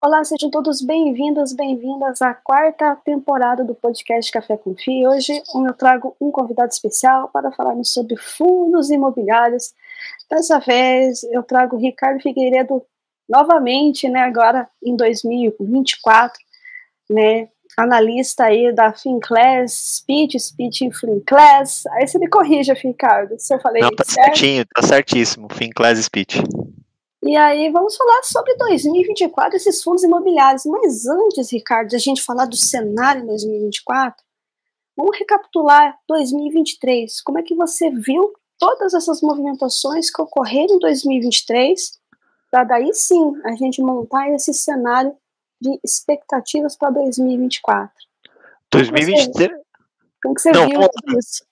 Olá, sejam todos bem-vindos, bem-vindas à quarta temporada do podcast Café com Fih. Hoje eu trago um convidado especial para falarmos sobre fundos imobiliários. Dessa vez eu trago o Ricardo Figueiredo novamente, agora em 2024, analista aí da Finclass, Speech Finclass. Aí você me corrija, Ricardo, se eu falei Não, tá certo. certinho, tá certíssimo, Finclass Speech. E aí vamos falar sobre 2024, esses fundos imobiliários. Mas antes, Ricardo, de a gente falar do cenário em 2024, vamos recapitular 2023. Como é que você viu todas essas movimentações que ocorreram em 2023, para daí sim a gente montar esse cenário de expectativas para 2024? 2023. Como que você Não, viu isso?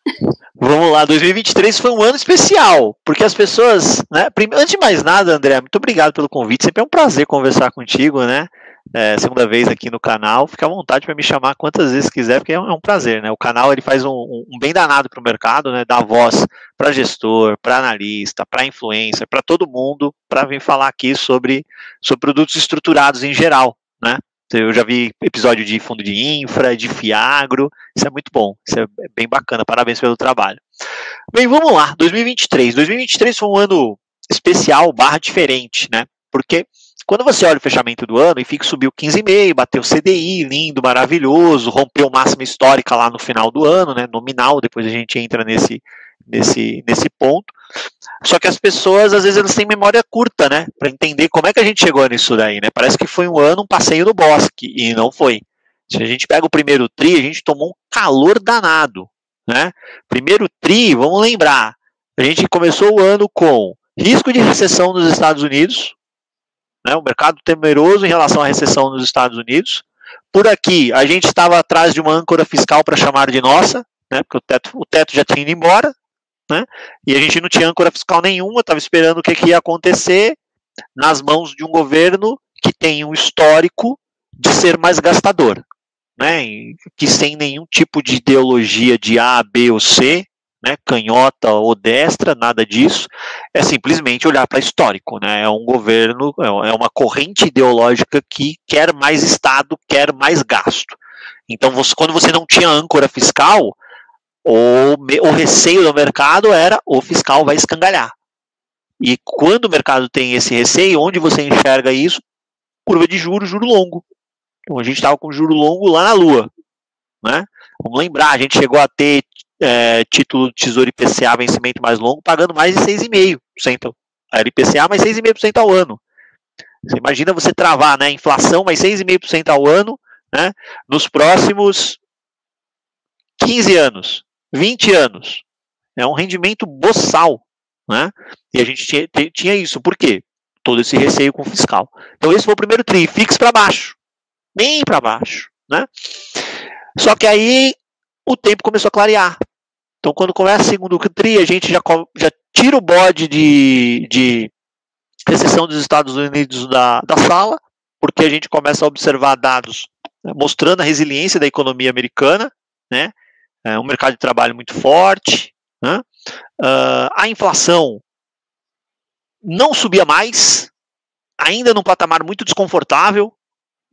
vamos lá, 2023 foi um ano especial, porque as pessoas, né, antes de mais nada, André, muito obrigado pelo convite, sempre é um prazer conversar contigo, né, segunda vez aqui no canal, fica à vontade para me chamar quantas vezes quiser, porque é um prazer, né, o canal ele faz um bem danado para o mercado, né, dá voz para gestor, para analista, para influencer, para todo mundo, para vir falar aqui sobre produtos estruturados em geral, né. Eu já vi episódio de fundo de infra, de Fiagro, isso é muito bom, isso é bem bacana, parabéns pelo trabalho. Bem, vamos lá, 2023. 2023 foi um ano especial, barra diferente, né? Porque quando você olha o fechamento do ano, o IFIX subiu 15,5, bateu CDI, lindo, maravilhoso, rompeu máxima histórica lá no final do ano, né? Nominal, depois a gente entra nesse ponto. Só que as pessoas, às vezes, elas têm memória curta, né? Para entender como é que a gente chegou nisso daí, né? Parece que foi um ano, um passeio no bosque, e não foi. Se a gente pega o primeiro tri, a gente tomou um calor danado, né? Primeiro tri, vamos lembrar, a gente começou o ano com risco de recessão nos Estados Unidos, né? O mercado temeroso em relação à recessão nos Estados Unidos. Por aqui, a gente estava atrás de uma âncora fiscal para chamar de nossa, né? Porque o teto já tinha ido embora, né? E a gente não tinha âncora fiscal nenhuma, estava esperando o que ia acontecer nas mãos de um governo que tem um histórico de ser mais gastador, né? Que sem nenhum tipo de ideologia de A, B ou C, né? Canhota ou destra, nada disso, é simplesmente olhar para histórico, né? É um governo, é uma corrente ideológica que quer mais Estado, quer mais gasto. Então, quando você não tinha âncora fiscal, o receio do mercado era o fiscal vai escangalhar. E quando o mercado tem esse receio, onde você enxerga isso? Curva de juros, juro longo. Então a gente estava com juro longo lá na lua, né? Vamos lembrar, a gente chegou a ter título de Tesouro IPCA, vencimento mais longo, pagando mais de 6,5%. Era IPCA mais 6,5% ao ano. Você imagina você travar, né? Inflação mais 6,5% ao ano, né? Nos próximos 15 anos, 20 anos. É um rendimento boçal, né? E a gente tinha isso. Por quê? Todo esse receio com o fiscal. Então esse foi o primeiro tri, fixo para baixo. Bem para baixo, né? Só que aí o tempo começou a clarear. Então quando começa o segundo tri, a gente já tira o bode de recessão dos Estados Unidos da sala, porque a gente começa a observar dados, né, mostrando a resiliência da economia americana, né? Um mercado de trabalho muito forte, né? A inflação não subia mais, ainda num patamar muito desconfortável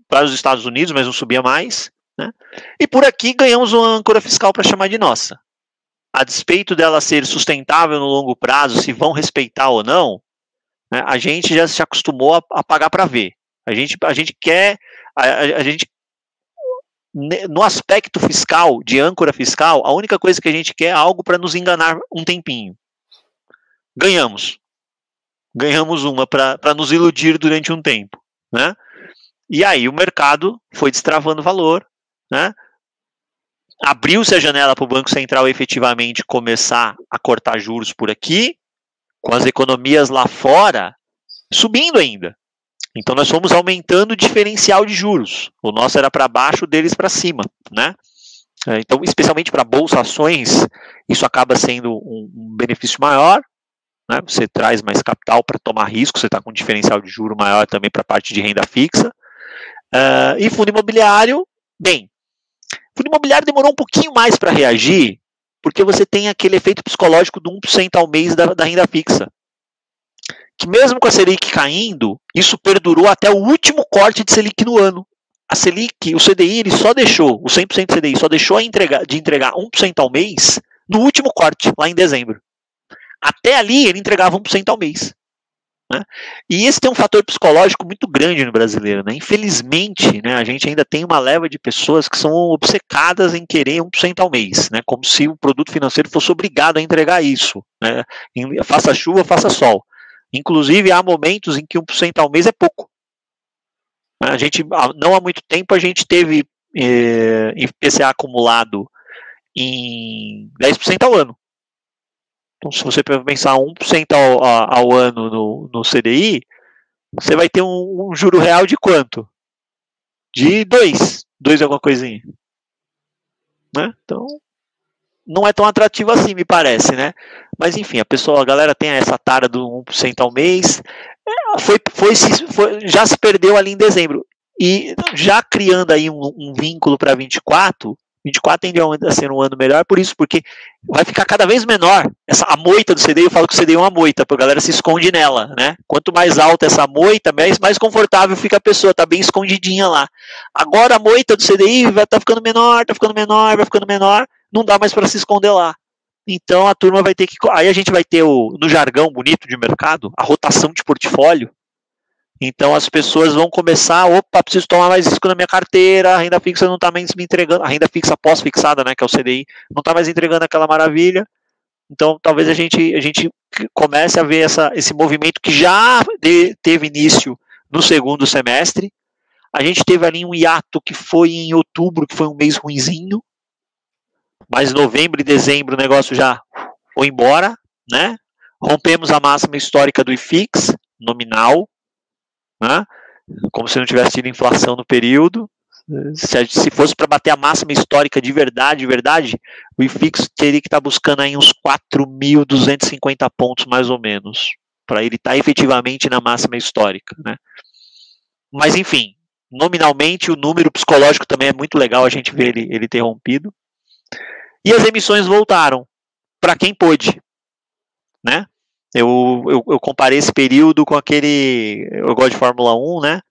para os Estados Unidos, mas não subia mais, né? E por aqui ganhamos uma âncora fiscal para chamar de nossa. A despeito dela ser sustentável no longo prazo, se vão respeitar ou não, né, a gente já se acostumou a pagar para ver. A gente quer, a gente no aspecto fiscal, de âncora fiscal, a única coisa que a gente quer é algo para nos enganar um tempinho. Ganhamos uma para nos iludir durante um tempo, né? E aí o mercado foi destravando valor, né? Abriu-se a janela para o Banco Central efetivamente começar a cortar juros por aqui, com as economias lá fora subindo ainda. Então nós fomos aumentando o diferencial de juros. O nosso era para baixo, deles para cima, né? Então, especialmente para bolsa ações, isso acaba sendo um benefício maior, né? Você traz mais capital para tomar risco, você está com um diferencial de juro maior também para a parte de renda fixa. E fundo imobiliário, bem, fundo imobiliário demorou um pouquinho mais para reagir, porque você tem aquele efeito psicológico do 1% ao mês da renda fixa. que mesmo com a Selic caindo, isso perdurou até o último corte de Selic no ano. A Selic, o CDI, ele só deixou, o 100% CDI só deixou de entregar 1% ao mês no último corte, lá em dezembro. Até ali ele entregava 1% ao mês. Né? E esse tem um fator psicológico muito grande no brasileiro. Né? Infelizmente, né, a gente ainda tem uma leva de pessoas que são obcecadas em querer 1% ao mês, né? Como se o produto financeiro fosse obrigado a entregar isso. Né? Faça chuva, faça sol. Inclusive, há momentos em que 1% ao mês é pouco. A gente, não há muito tempo, a gente teve IPCA acumulado em 10% ao ano. Então, se você pensar 1% ao ano no CDI, você vai ter um juro real de quanto? De 2 alguma coisinha. Né? Então, não é tão atrativo assim, me parece, né? Mas, enfim, a galera tem essa tara do 1% ao mês, já se perdeu ali em dezembro. E já criando aí um vínculo para 24 tende a ser um ano melhor, por isso, porque vai ficar cada vez menor. A moita do CDI, eu falo que o CDI é uma moita, porque a galera se esconde nela, né? Quanto mais alta essa moita, mais confortável fica a pessoa, tá bem escondidinha lá. Agora a moita do CDI vai ficando menor, vai ficando menor, não dá mais para se esconder lá. Então a turma vai ter que... Aí a gente vai ter, no jargão bonito de mercado, a rotação de portfólio. Então as pessoas vão começar, preciso tomar mais risco na minha carteira, a renda fixa não está mais me entregando, a renda fixa pós-fixada, né, que é o CDI, não está mais entregando aquela maravilha. Então talvez a gente comece a ver esse movimento que já teve início no segundo semestre. A gente teve ali um hiato que foi em outubro, que foi um mês ruinzinho, mas novembro e dezembro o negócio já foi embora, né? Rompemos a máxima histórica do IFIX, nominal, né? Como se não tivesse tido inflação no período. Se fosse para bater a máxima histórica de verdade, o IFIX teria que estar buscando aí uns 4.250 pontos mais ou menos, para ele estar efetivamente na máxima histórica, né? Mas enfim, nominalmente o número psicológico também é muito legal a gente ver ele ter rompido. E as emissões voltaram para quem pôde, né? Eu comparei esse período com aquele... Eu gosto de Fórmula 1, né?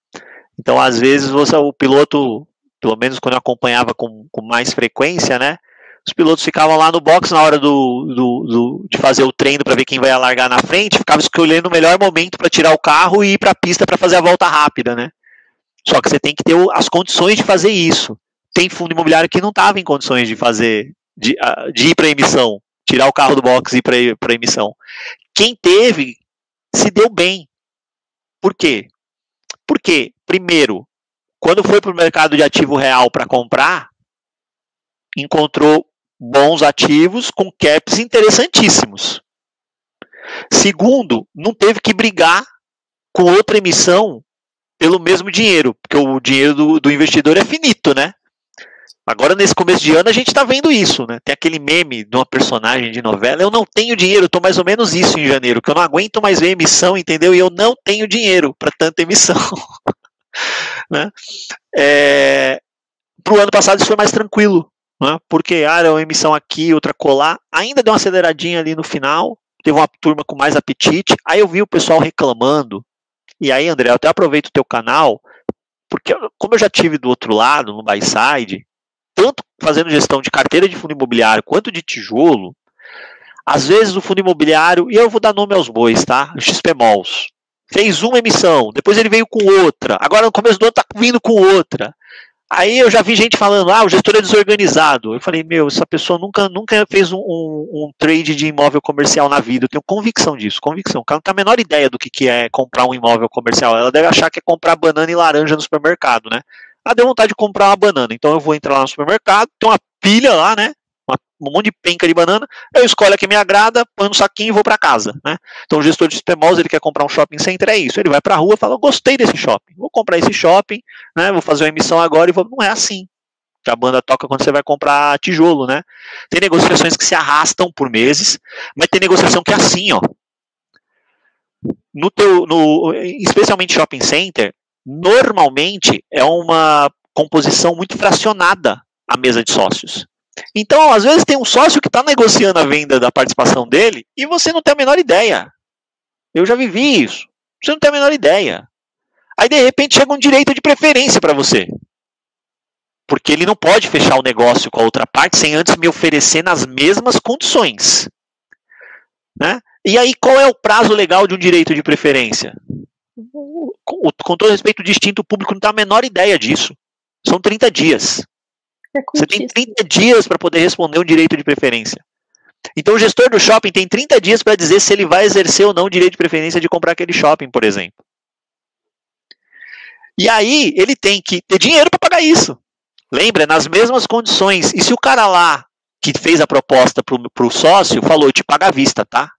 Então, às vezes, o piloto, pelo menos quando eu acompanhava com mais frequência, né? Os pilotos ficavam lá no box na hora de fazer o treino para ver quem vai largar na frente, ficavam escolhendo o melhor momento para tirar o carro e ir para a pista para fazer a volta rápida, né? Só que você tem que ter as condições de fazer isso. Tem fundo imobiliário que não estava em condições de fazer, de ir para a emissão, tirar o carro do box e ir para a emissão. Quem teve, se deu bem. Por quê? Porque, primeiro, quando foi para o mercado de ativo real para comprar, encontrou bons ativos com caps interessantíssimos. Segundo, não teve que brigar com outra emissão pelo mesmo dinheiro, porque o dinheiro do investidor é finito, né? Agora, nesse começo de ano, a gente está vendo isso, né? Tem aquele meme de uma personagem de novela, eu não tenho dinheiro, estou mais ou menos isso em janeiro, que eu não aguento mais ver emissão, entendeu? E eu não tenho dinheiro para tanta emissão. Né? Para o ano passado isso foi mais tranquilo, né? Porque era uma emissão aqui, outra colar, ainda deu uma aceleradinha ali no final, teve uma turma com mais apetite, aí eu vi o pessoal reclamando, e aí, André, eu até aproveito o teu canal, porque como eu já tive do outro lado, no buy side, tanto fazendo gestão de carteira de fundo imobiliário quanto de tijolo, às vezes o fundo imobiliário, e eu vou dar nome aos bois, tá? O XP Malls, fez uma emissão, depois ele veio com outra, agora no começo do ano tá vindo com outra. Aí eu já vi gente falando, o gestor é desorganizado. Eu falei, essa pessoa nunca fez um trade de imóvel comercial na vida. Eu tenho convicção disso, convicção. Ela não tem a menor ideia do que é comprar um imóvel comercial. Ela deve achar que é comprar banana e laranja no supermercado, né? Ela deu vontade de comprar uma banana, então eu vou entrar lá no supermercado, tem uma pilha lá, né? Um monte de penca de banana, eu escolho a que me agrada, põe no saquinho e vou para casa, né? Então o gestor de XP Malls, ele quer comprar um shopping center, é isso, ele vai para a rua e fala, gostei desse shopping, vou comprar esse shopping, né? Vou fazer uma emissão agora e vou... Não é assim que a banda toca quando você vai comprar tijolo, né? Tem negociações que se arrastam por meses, mas tem negociação que é assim, ó. Especialmente shopping center, normalmente é uma composição muito fracionada a mesa de sócios. Então, às vezes tem um sócio que está negociando a venda da participação dele e você não tem a menor ideia. Eu já vivi isso. Você não tem a menor ideia. Aí, de repente, chega um direito de preferência para você. Porque ele não pode fechar o negócio com a outra parte sem antes me oferecer nas mesmas condições. Né? E aí, qual é o prazo legal de um direito de preferência? Com todo respeito, o distinto público não tem a menor ideia disso. São 30 dias. Você tem 30 dias para poder responder um direito de preferência. Então, o gestor do shopping tem 30 dias para dizer se ele vai exercer ou não o direito de preferência de comprar aquele shopping, por exemplo. E aí, ele tem que ter dinheiro para pagar isso. Lembra? Nas mesmas condições. E se o cara lá, que fez a proposta para o sócio, falou, eu te pago à vista, tá?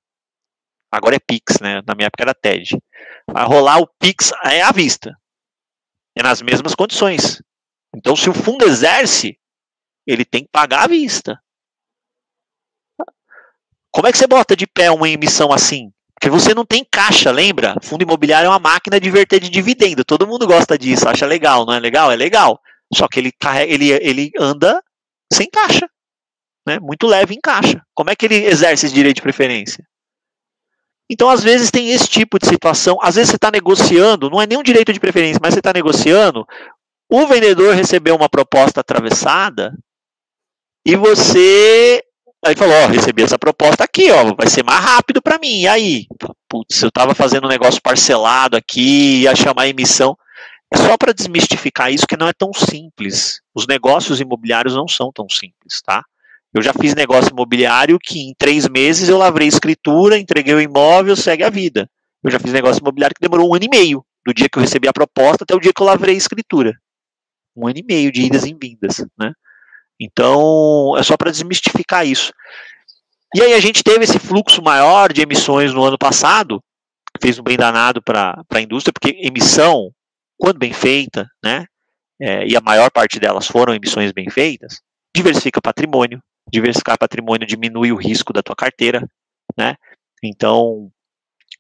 Agora é Pix, né? Na minha época era TED. Vai rolar o Pix é à vista. É nas mesmas condições. Então, se o fundo exerce, ele tem que pagar à vista. Como é que você bota de pé uma emissão assim? Porque você não tem caixa, lembra? Fundo imobiliário é uma máquina de verter de dividendo. Todo mundo gosta disso, acha legal, não é legal? É legal. Só que ele anda sem caixa. Né? Muito leve em caixa. Como é que ele exerce esse direito de preferência? Então, às vezes, tem esse tipo de situação. Às vezes, você está negociando, não é nem um direito de preferência, mas você está negociando, o vendedor recebeu uma proposta atravessada e você... Aí falou, ó, recebi essa proposta aqui, ó, vai ser mais rápido para mim. E aí? Putz, eu estava fazendo um negócio parcelado aqui, ia chamar a emissão. É só para desmistificar isso que não é tão simples. Os negócios imobiliários não são tão simples, tá? Eu já fiz negócio imobiliário que em 3 meses eu lavrei escritura, entreguei o imóvel, segue a vida. Eu já fiz negócio imobiliário que demorou 1 ano e meio, do dia que eu recebi a proposta até o dia que eu lavrei escritura. 1 ano e meio de idas e vindas, né? Então, é só para desmistificar isso. E aí a gente teve esse fluxo maior de emissões no ano passado, que fez um bem danado para a indústria, porque emissão, quando bem feita, né, e a maior parte delas foram emissões bem feitas, diversifica patrimônio. Diversificar patrimônio diminui o risco da tua carteira, né? Então,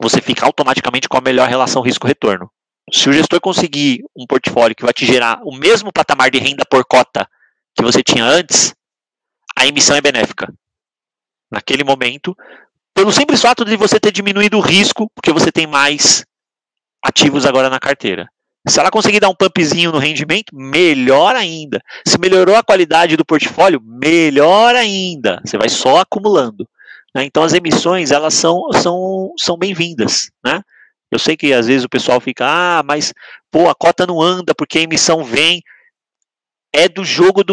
você fica automaticamente com a melhor relação risco-retorno. Se o gestor conseguir um portfólio que vai te gerar o mesmo patamar de renda por cota que você tinha antes, a emissão é benéfica. Naquele momento, pelo simples fato de você ter diminuído o risco, porque você tem mais ativos agora na carteira. Se ela conseguir dar um pumpzinho no rendimento, melhor ainda. Se melhorou a qualidade do portfólio, melhor ainda. Você vai só acumulando. Né? Então, as emissões, elas são bem-vindas. Né? Eu sei que, às vezes, o pessoal fica, mas, pô, a cota não anda porque a emissão vem. É do jogo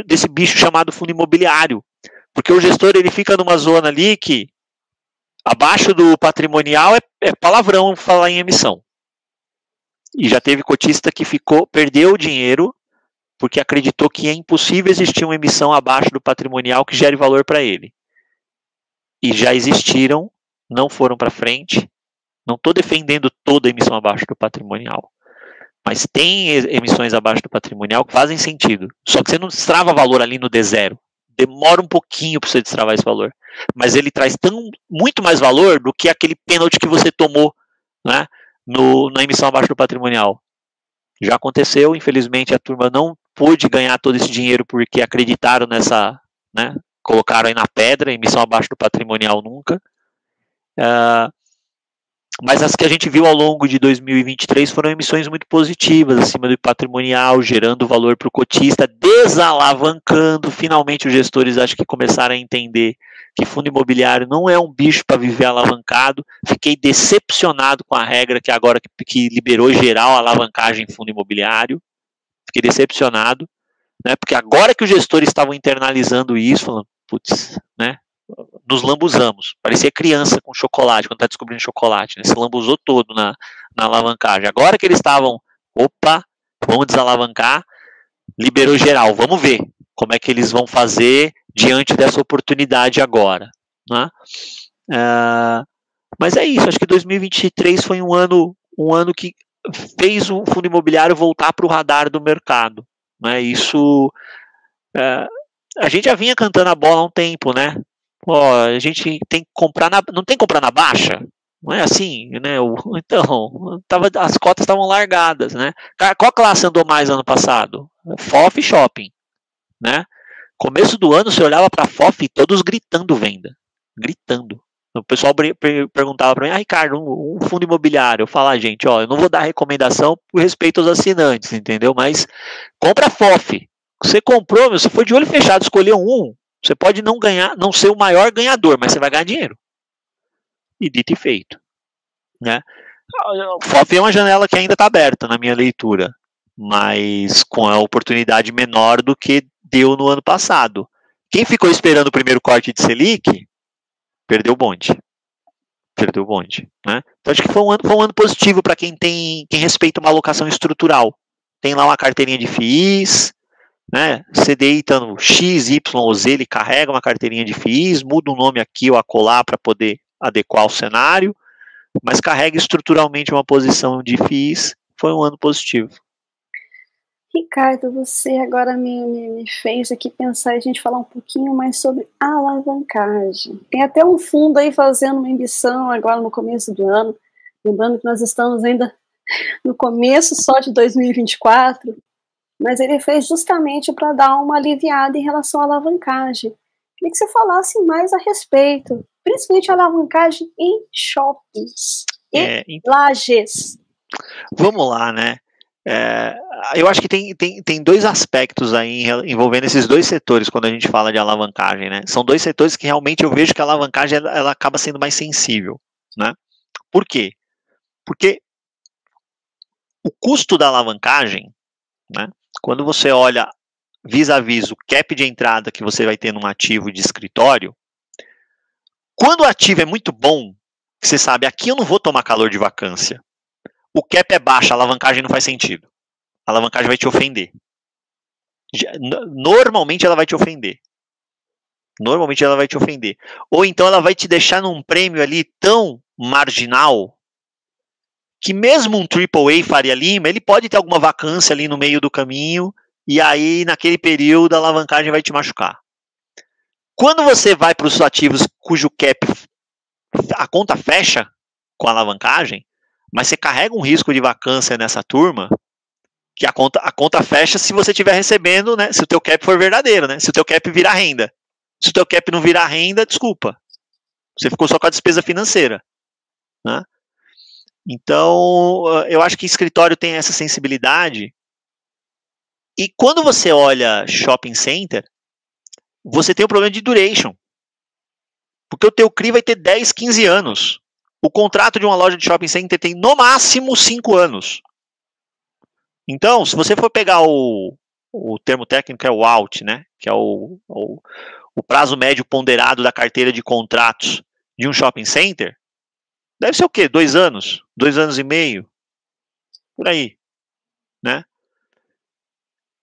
desse bicho chamado fundo imobiliário. Porque o gestor, ele fica numa zona ali que, abaixo do patrimonial, é palavrão falar em emissão. E já teve cotista que perdeu o dinheiro porque acreditou que é impossível existir uma emissão abaixo do patrimonial que gere valor para ele. E já existiram, não foram para frente. Não estou defendendo toda emissão abaixo do patrimonial. Mas tem emissões abaixo do patrimonial que fazem sentido. Só que você não destrava valor ali no D0. Demora um pouquinho para você destravar esse valor. Mas ele traz muito mais valor do que aquele pênalti que você tomou, né? Na emissão abaixo do patrimonial. Já aconteceu, infelizmente a turma não pôde ganhar todo esse dinheiro porque acreditaram nessa, né, colocaram aí na pedra, emissão abaixo do patrimonial nunca. Mas as que a gente viu ao longo de 2023 foram emissões muito positivas, acima do patrimonial, gerando valor para o cotista, desalavancando. Finalmente os gestores acho que começaram a entender que fundo imobiliário não é um bicho para viver alavancado. Fiquei decepcionado com a regra que agora que liberou geral a alavancagem em fundo imobiliário. Fiquei decepcionado, né? Porque agora que os gestores estavam internalizando isso, falando, putz, né? Nos lambuzamos. Parecia criança com chocolate, quando está descobrindo chocolate, né? Se lambuzou todo na alavancagem. Agora que eles estavam, opa, vamos desalavancar, liberou geral. Vamos ver como é que eles vão fazer diante dessa oportunidade agora. Né? Mas é isso, acho que 2023 foi um ano que fez o fundo imobiliário voltar para o radar do mercado. Né? Isso, a gente já vinha cantando a bola há um tempo, né? Pô, a gente tem que comprar não tem que comprar na baixa? Não é assim, né? Então, as cotas estavam largadas, né? Qual classe andou mais ano passado? FOF e shopping, né? Começo do ano, você olhava para a FOF e todos gritando venda. Gritando. O pessoal perguntava para mim, Ricardo, um fundo imobiliário. Eu falo, gente, eu não vou dar recomendação por respeito aos assinantes, entendeu? Mas compra FOF. Você comprou, você foi de olho fechado, escolheu um, você pode não ganhar, não ser o maior ganhador, mas você vai ganhar dinheiro. E dito e feito, né? O FOF é uma janela que ainda está aberta na minha leitura, mas com a oportunidade menor do que deu no ano passado. Quem ficou esperando o primeiro corte de Selic, perdeu o bonde. Perdeu o bonde, né? Então acho que foi um ano positivo para quem respeita uma alocação estrutural. Tem lá uma carteirinha de FIIs, né? CDI estando X, Y ou Z, ele carrega uma carteirinha de FIIs, muda um nome aqui ou acolá para poder adequar o cenário, mas carrega estruturalmente uma posição de FIIs. Foi um ano positivo. Ricardo, você agora me fez aqui pensar e a gente falar um pouquinho mais sobre alavancagem. Tem até um fundo aí fazendo uma emissão agora no começo do ano, lembrando que nós estamos ainda no começo só de 2024, mas ele fez justamente para dar uma aliviada em relação à alavancagem. Queria que você falasse mais a respeito, principalmente a alavancagem em shoppings e lajes. Vamos lá, né? Eu acho que tem dois aspectos aí envolvendo esses dois setores quando a gente fala de alavancagem, né? São dois setores que realmente eu vejo que a alavancagem ela acaba sendo mais sensível, né? Por quê? Porque o custo da alavancagem, né? Quando você olha vis-a-vis o cap de entrada que você vai ter num ativo de escritório, quando o ativo é muito bom, você sabe, aqui eu não vou tomar calor de vacância. O cap é baixo, a alavancagem não faz sentido. A alavancagem vai te ofender. Normalmente ela vai te ofender. Normalmente ela vai te ofender. Ou então ela vai te deixar num prêmio ali tão marginal que mesmo um AAA Faria Lima, ele pode ter alguma vacância ali no meio do caminho e aí naquele período a alavancagem vai te machucar. Quando você vai para os ativos cujo cap, a conta fecha com a alavancagem, mas você carrega um risco de vacância nessa turma, que a conta fecha se você estiver recebendo, né? Se o teu cap for verdadeiro, né? Se o teu cap virar renda. Se o teu cap não virar renda, desculpa. Você ficou só com a despesa financeira, né? Então, eu acho que escritório tem essa sensibilidade. E quando você olha shopping center, você tem o problema de duration. Porque o teu CRI vai ter 10, 15 anos. O contrato de uma loja de shopping center tem no máximo 5 anos. Então, se você for pegar o termo técnico é o out, né? Que é o prazo médio ponderado da carteira de contratos de um shopping center, deve ser o quê? 2 anos? 2 anos e meio? Por aí, né?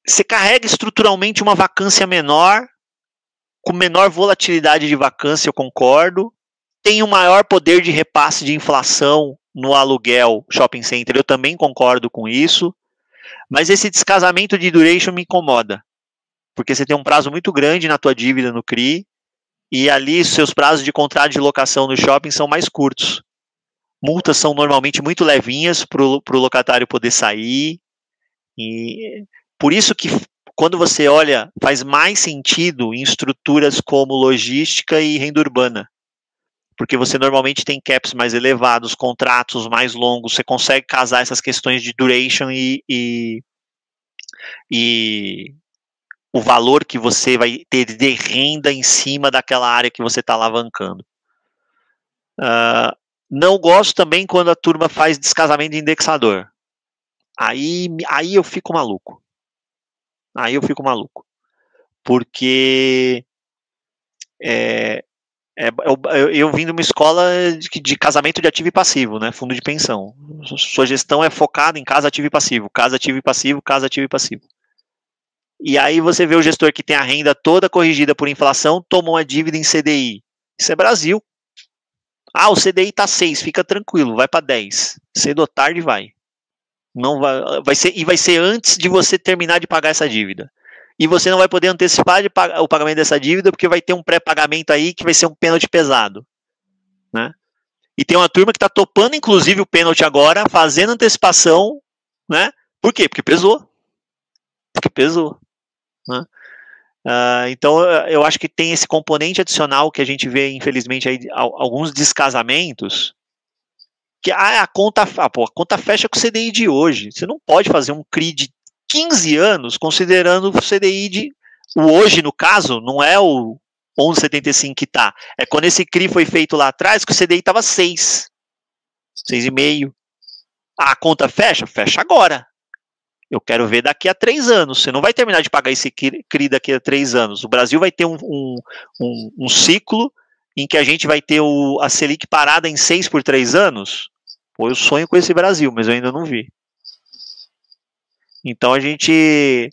Você carrega estruturalmente uma vacância menor, com menor volatilidade de vacância, eu concordo. Tem um maior poder de repasse de inflação no aluguel shopping center, eu também concordo com isso. Mas esse descasamento de duration me incomoda. Porque você tem um prazo muito grande na tua dívida no CRI, e ali seus prazos de contrato de locação no shopping são mais curtos. Multas são normalmente muito levinhas para o locatário poder sair. E por isso que quando você olha, faz mais sentido em estruturas como logística e renda urbana. Porque você normalmente tem caps mais elevados, contratos mais longos, você consegue casar essas questões de duration e o valor que você vai ter de renda em cima daquela área que você está alavancando. Não gosto também quando a turma faz descasamento de indexador. Aí eu fico maluco. Porque eu vim de uma escola de casamento de ativo e passivo, né? Fundo de pensão. Sua gestão é focada em casa, ativo e passivo. Casa, ativo e passivo, casa, ativo e passivo. E aí você vê o gestor que tem a renda toda corrigida por inflação, toma uma dívida em CDI. Isso é Brasil. O CDI tá 6, fica tranquilo, vai para 10. Cedo ou tarde vai. Não vai ser antes de você terminar de pagar essa dívida. E você não vai poder antecipar o pagamento dessa dívida porque vai ter um pré-pagamento aí que vai ser um pênalti pesado, né? E tem uma turma que está topando inclusive o pênalti agora, fazendo antecipação, né? Por quê? Porque pesou. Né? Então, eu acho que tem esse componente adicional que a gente vê, infelizmente, aí, alguns descasamentos, que a conta fecha com o CDI de hoje. Você não pode fazer um CRI de 15 anos considerando o CDI o hoje, no caso, não é o 11,75 que está. É quando esse CRI foi feito lá atrás, que o CDI estava 6,5. A conta fecha? Fecha agora. Eu quero ver daqui a 3 anos. Você não vai terminar de pagar esse CRI daqui a 3 anos. O Brasil vai ter um ciclo em que a gente vai ter a Selic parada em 6 por 3 anos. Pô, eu sonho com esse Brasil, mas eu ainda não vi. Então a gente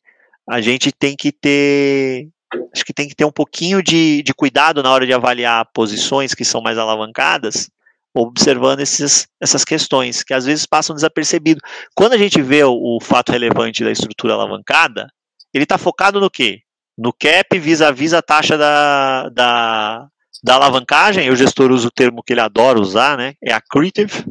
tem que ter, acho que tem que ter um pouquinho de cuidado na hora de avaliar posições que são mais alavancadas, observando essas questões, que às vezes passam desapercebido. Quando a gente vê o fato relevante da estrutura alavancada, ele está focado no quê? No cap vis-a-vis a taxa da alavancagem. O gestor usa o termo que ele adora usar, né? É accretive,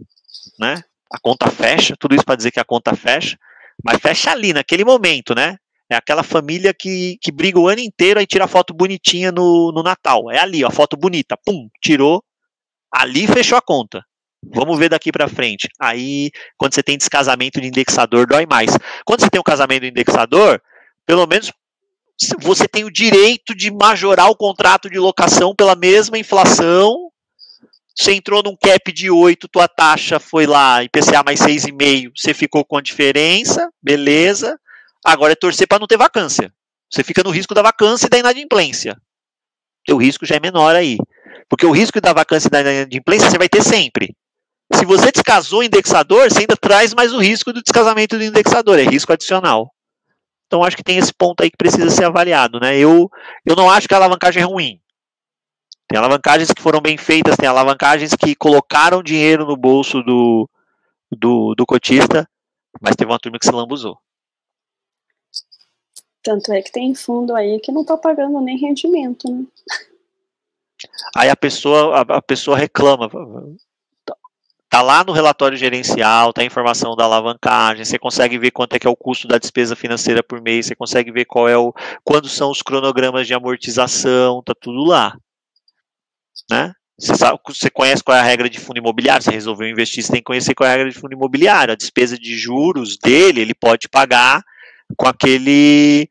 né? A conta fecha, tudo isso para dizer que a conta fecha, mas fecha ali, naquele momento, né? É aquela família que briga o ano inteiro e tira a foto bonitinha no Natal. É ali, ó, a foto bonita, pum, tirou. Ali fechou a conta. Vamos ver daqui para frente. Aí, quando você tem descasamento de indexador, dói mais. Quando você tem um casamento de indexador, pelo menos você tem o direito de majorar o contrato de locação pela mesma inflação. Você entrou num cap de 8, tua taxa foi lá, IPCA mais 6,5, você ficou com a diferença, beleza. Agora é torcer para não ter vacância. Você fica no risco da vacância e da inadimplência. O risco já é menor aí. Porque o risco da vacância e da inadimplência você vai ter sempre. Se você descasou o indexador, você ainda traz mais o risco do descasamento do indexador, é risco adicional. Então acho que tem esse ponto aí que precisa ser avaliado, né? Eu não acho que a alavancagem é ruim. Tem alavancagens que foram bem feitas, tem alavancagens que colocaram dinheiro no bolso do cotista, mas teve uma turma que se lambuzou. Tanto é que tem fundo aí que não está pagando nem rendimento, né? Aí a pessoa reclama. Tá lá no relatório gerencial, tá a informação da alavancagem, você consegue ver quanto é que é o custo da despesa financeira por mês, você consegue ver quando são os cronogramas de amortização, tá tudo lá. Né? Você conhece qual é a regra de fundo imobiliário, você resolveu investir, você tem que conhecer qual é a regra de fundo imobiliário. A despesa de juros dele, ele pode pagar com aquele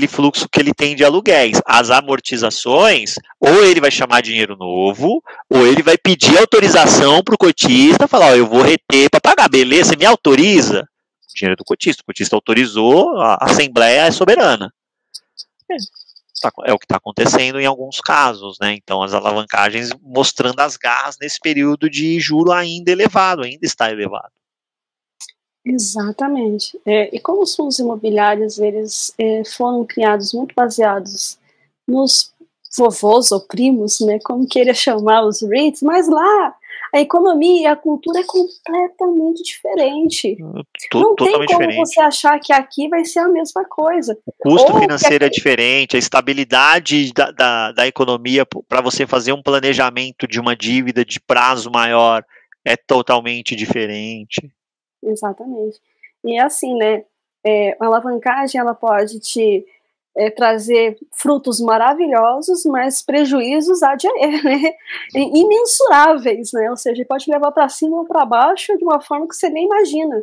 fluxo que ele tem de aluguéis. As amortizações, ou ele vai chamar dinheiro novo, ou ele vai pedir autorização para o cotista, falar, ó, eu vou reter para pagar, beleza, você me autoriza? O dinheiro do cotista, o cotista autorizou, a assembleia é soberana. É o que está acontecendo em alguns casos, né? Então as alavancagens mostrando as garras nesse período de juro ainda elevado, ainda está elevado. Exatamente. E como os fundos imobiliários eles foram criados muito baseados nos vovôs ou primos, né, como queira chamar os REITs, mas lá a economia e a cultura é completamente diferente. Não tem como diferente. Você achar que aqui vai ser a mesma coisa. O custo financeiro é diferente, a estabilidade da economia para você fazer um planejamento de uma dívida de prazo maior é totalmente diferente. Exatamente. E é assim, né, a alavancagem ela pode te trazer frutos maravilhosos, mas prejuízos né, imensuráveis, né, ou seja, pode levar para cima ou para baixo de uma forma que você nem imagina.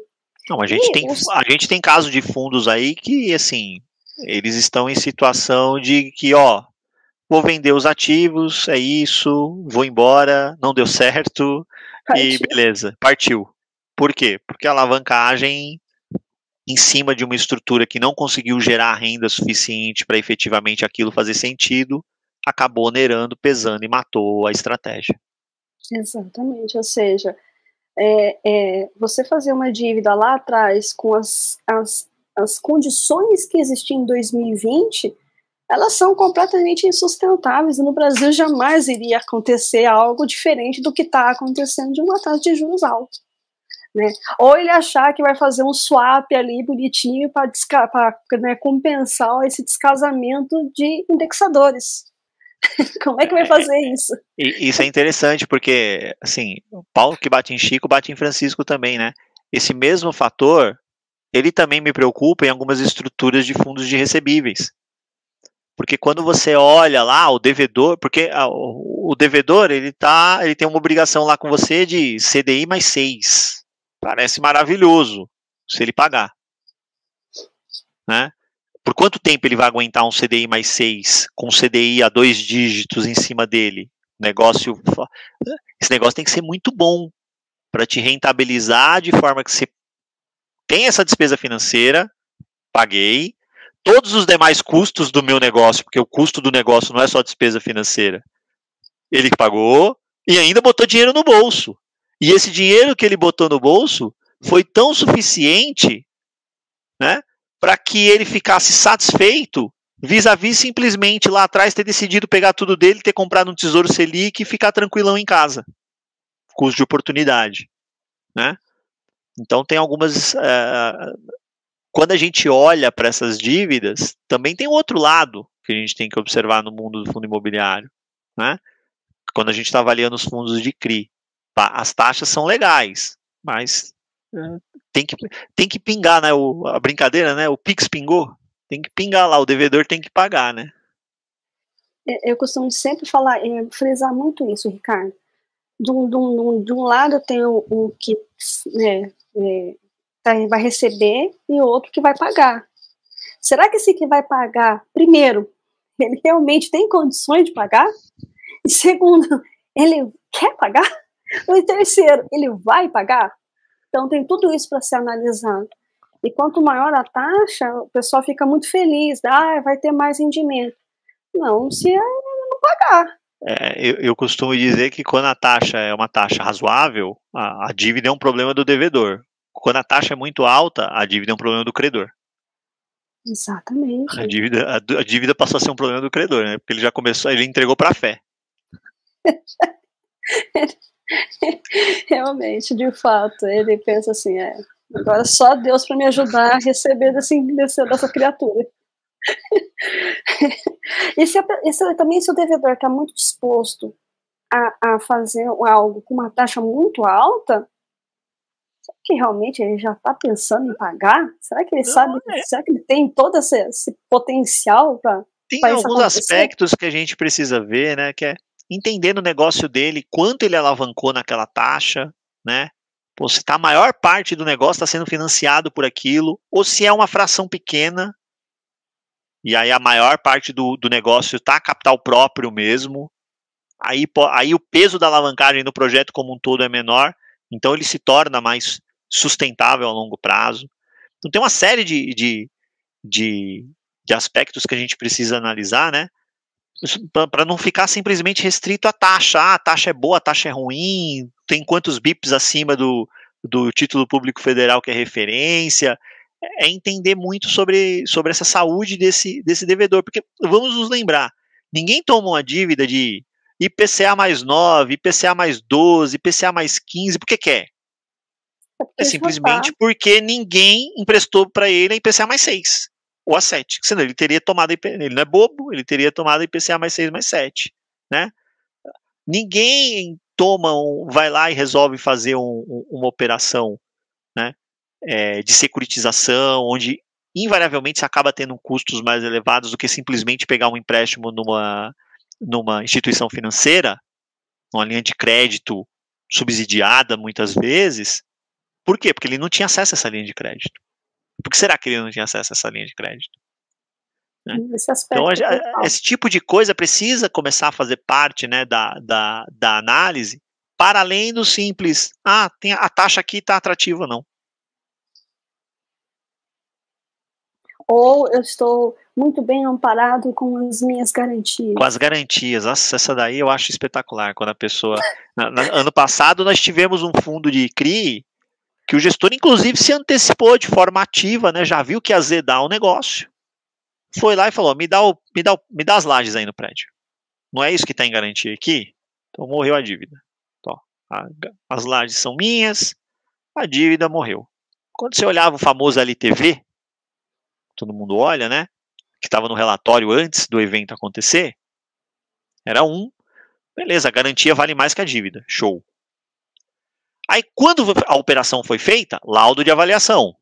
Não, a gente tem casos de fundos aí que, assim, eles estão em situação de que, ó, vou vender os ativos, é isso, vou embora, não deu certo, e beleza, partiu. Por quê? Porque a alavancagem em cima de uma estrutura que não conseguiu gerar renda suficiente para efetivamente aquilo fazer sentido, acabou onerando, pesando e matou a estratégia. Exatamente, ou seja, você fazer uma dívida lá atrás com as condições que existiam em 2020, elas são completamente insustentáveis e no Brasil jamais iria acontecer algo diferente do que está acontecendo de uma taxa de juros alta. Né? Ou ele achar que vai fazer um swap ali bonitinho para né, compensar esse descasamento de indexadores. Como é que vai fazer isso? Isso é interessante porque, assim, o Paulo que bate em Chico, bate em Francisco também, né? Esse mesmo fator, ele também me preocupa em algumas estruturas de fundos de recebíveis. Porque quando você olha lá o devedor, porque o devedor ele tem uma obrigação lá com você de CDI mais 6. Parece maravilhoso se ele pagar, né? Por quanto tempo ele vai aguentar um CDI mais 6 com CDI a 2 dígitos em cima dele? Esse negócio tem que ser muito bom para te rentabilizar de forma que você tem essa despesa financeira, paguei, todos os demais custos do meu negócio, porque o custo do negócio não é só despesa financeira, ele pagou e ainda botou dinheiro no bolso. E esse dinheiro que ele botou no bolso foi tão suficiente, né, para que ele ficasse satisfeito vis-à-vis simplesmente lá atrás ter decidido pegar tudo dele, ter comprado um Tesouro Selic e ficar tranquilão em casa. Custo de oportunidade, né? Então tem algumas... quando a gente olha para essas dívidas, também tem um outro lado que a gente tem que observar no mundo do fundo imobiliário, né? Quando a gente está avaliando os fundos de CRI. As taxas são legais, mas tem que pingar, né? A brincadeira, né? O Pix pingou, tem que pingar lá, o devedor tem que pagar, né? Eu costumo sempre falar, frisar muito isso, Ricardo. De um lado tem o que vai receber e o outro que vai pagar. Será que esse que vai pagar, primeiro, ele realmente tem condições de pagar? E segundo, ele quer pagar? E terceiro, ele vai pagar? Então tem tudo isso para ser analisado. E quanto maior a taxa, o pessoal fica muito feliz, vai ter mais rendimento. Não, se ele não pagar. Eu costumo dizer que quando a taxa é uma taxa razoável, a dívida é um problema do devedor. Quando a taxa é muito alta, a dívida é um problema do credor. Exatamente. A dívida passou a ser um problema do credor, né? Porque ele já começou, ele entregou para a fé. Realmente, de fato, ele pensa assim, agora só Deus para me ajudar a receber dessa criatura. Também se o devedor está muito disposto a fazer algo com uma taxa muito alta, será que realmente ele já está pensando em pagar? Será que ele será que ele tem todo esse potencial para tem alguns aspectos que a gente precisa ver, né, que é entender no negócio dele quanto ele alavancou naquela taxa, né? Pô, se a maior parte do negócio está sendo financiado por aquilo, ou se é uma fração pequena, e aí a maior parte do negócio está capital próprio mesmo, aí o peso da alavancagem no projeto como um todo é menor, então ele se torna mais sustentável a longo prazo. Então tem uma série de aspectos que a gente precisa analisar, né? Para não ficar simplesmente restrito à taxa. A taxa é boa, a taxa é ruim, tem quantos bips acima do título público federal que é referência. É entender muito sobre essa saúde desse devedor, porque vamos nos lembrar, ninguém toma uma dívida de IPCA mais 9, IPCA mais 12, IPCA mais 15, porque quer. É simplesmente porque ninguém emprestou para ele a IPCA mais 6 ou a 7, senão ele teria tomado, ele não é bobo, ele teria tomado a IPCA mais 6 mais 7, né? Ninguém vai lá e resolve fazer uma operação, né, de securitização, onde invariavelmente se acaba tendo custos mais elevados do que simplesmente pegar um empréstimo numa instituição financeira, numa linha de crédito subsidiada muitas vezes. Por quê? Porque ele não tinha acesso a essa linha de crédito. Por que será que ele não tinha acesso a essa linha de crédito? Né? Então, esse tipo de coisa precisa começar a fazer parte, né, da análise, para além do simples, a taxa aqui está atrativa ou não. Ou eu estou muito bem amparado com as minhas garantias. Com as garantias. Nossa, essa daí eu acho espetacular. Quando a pessoa... ano passado nós tivemos um fundo de CRI que o gestor, inclusive, se antecipou de forma ativa, né? Já viu que ia azedar o negócio. Foi lá e falou, me dá as lajes aí no prédio. Não é isso que está em garantia aqui? Então morreu a dívida. Então, as lajes são minhas, a dívida morreu. Quando você olhava o famoso LTV, todo mundo olha, né? Que estava no relatório antes do evento acontecer, era 1. Beleza, a garantia vale mais que a dívida. Show. Aí, quando a operação foi feita, laudo de avaliação.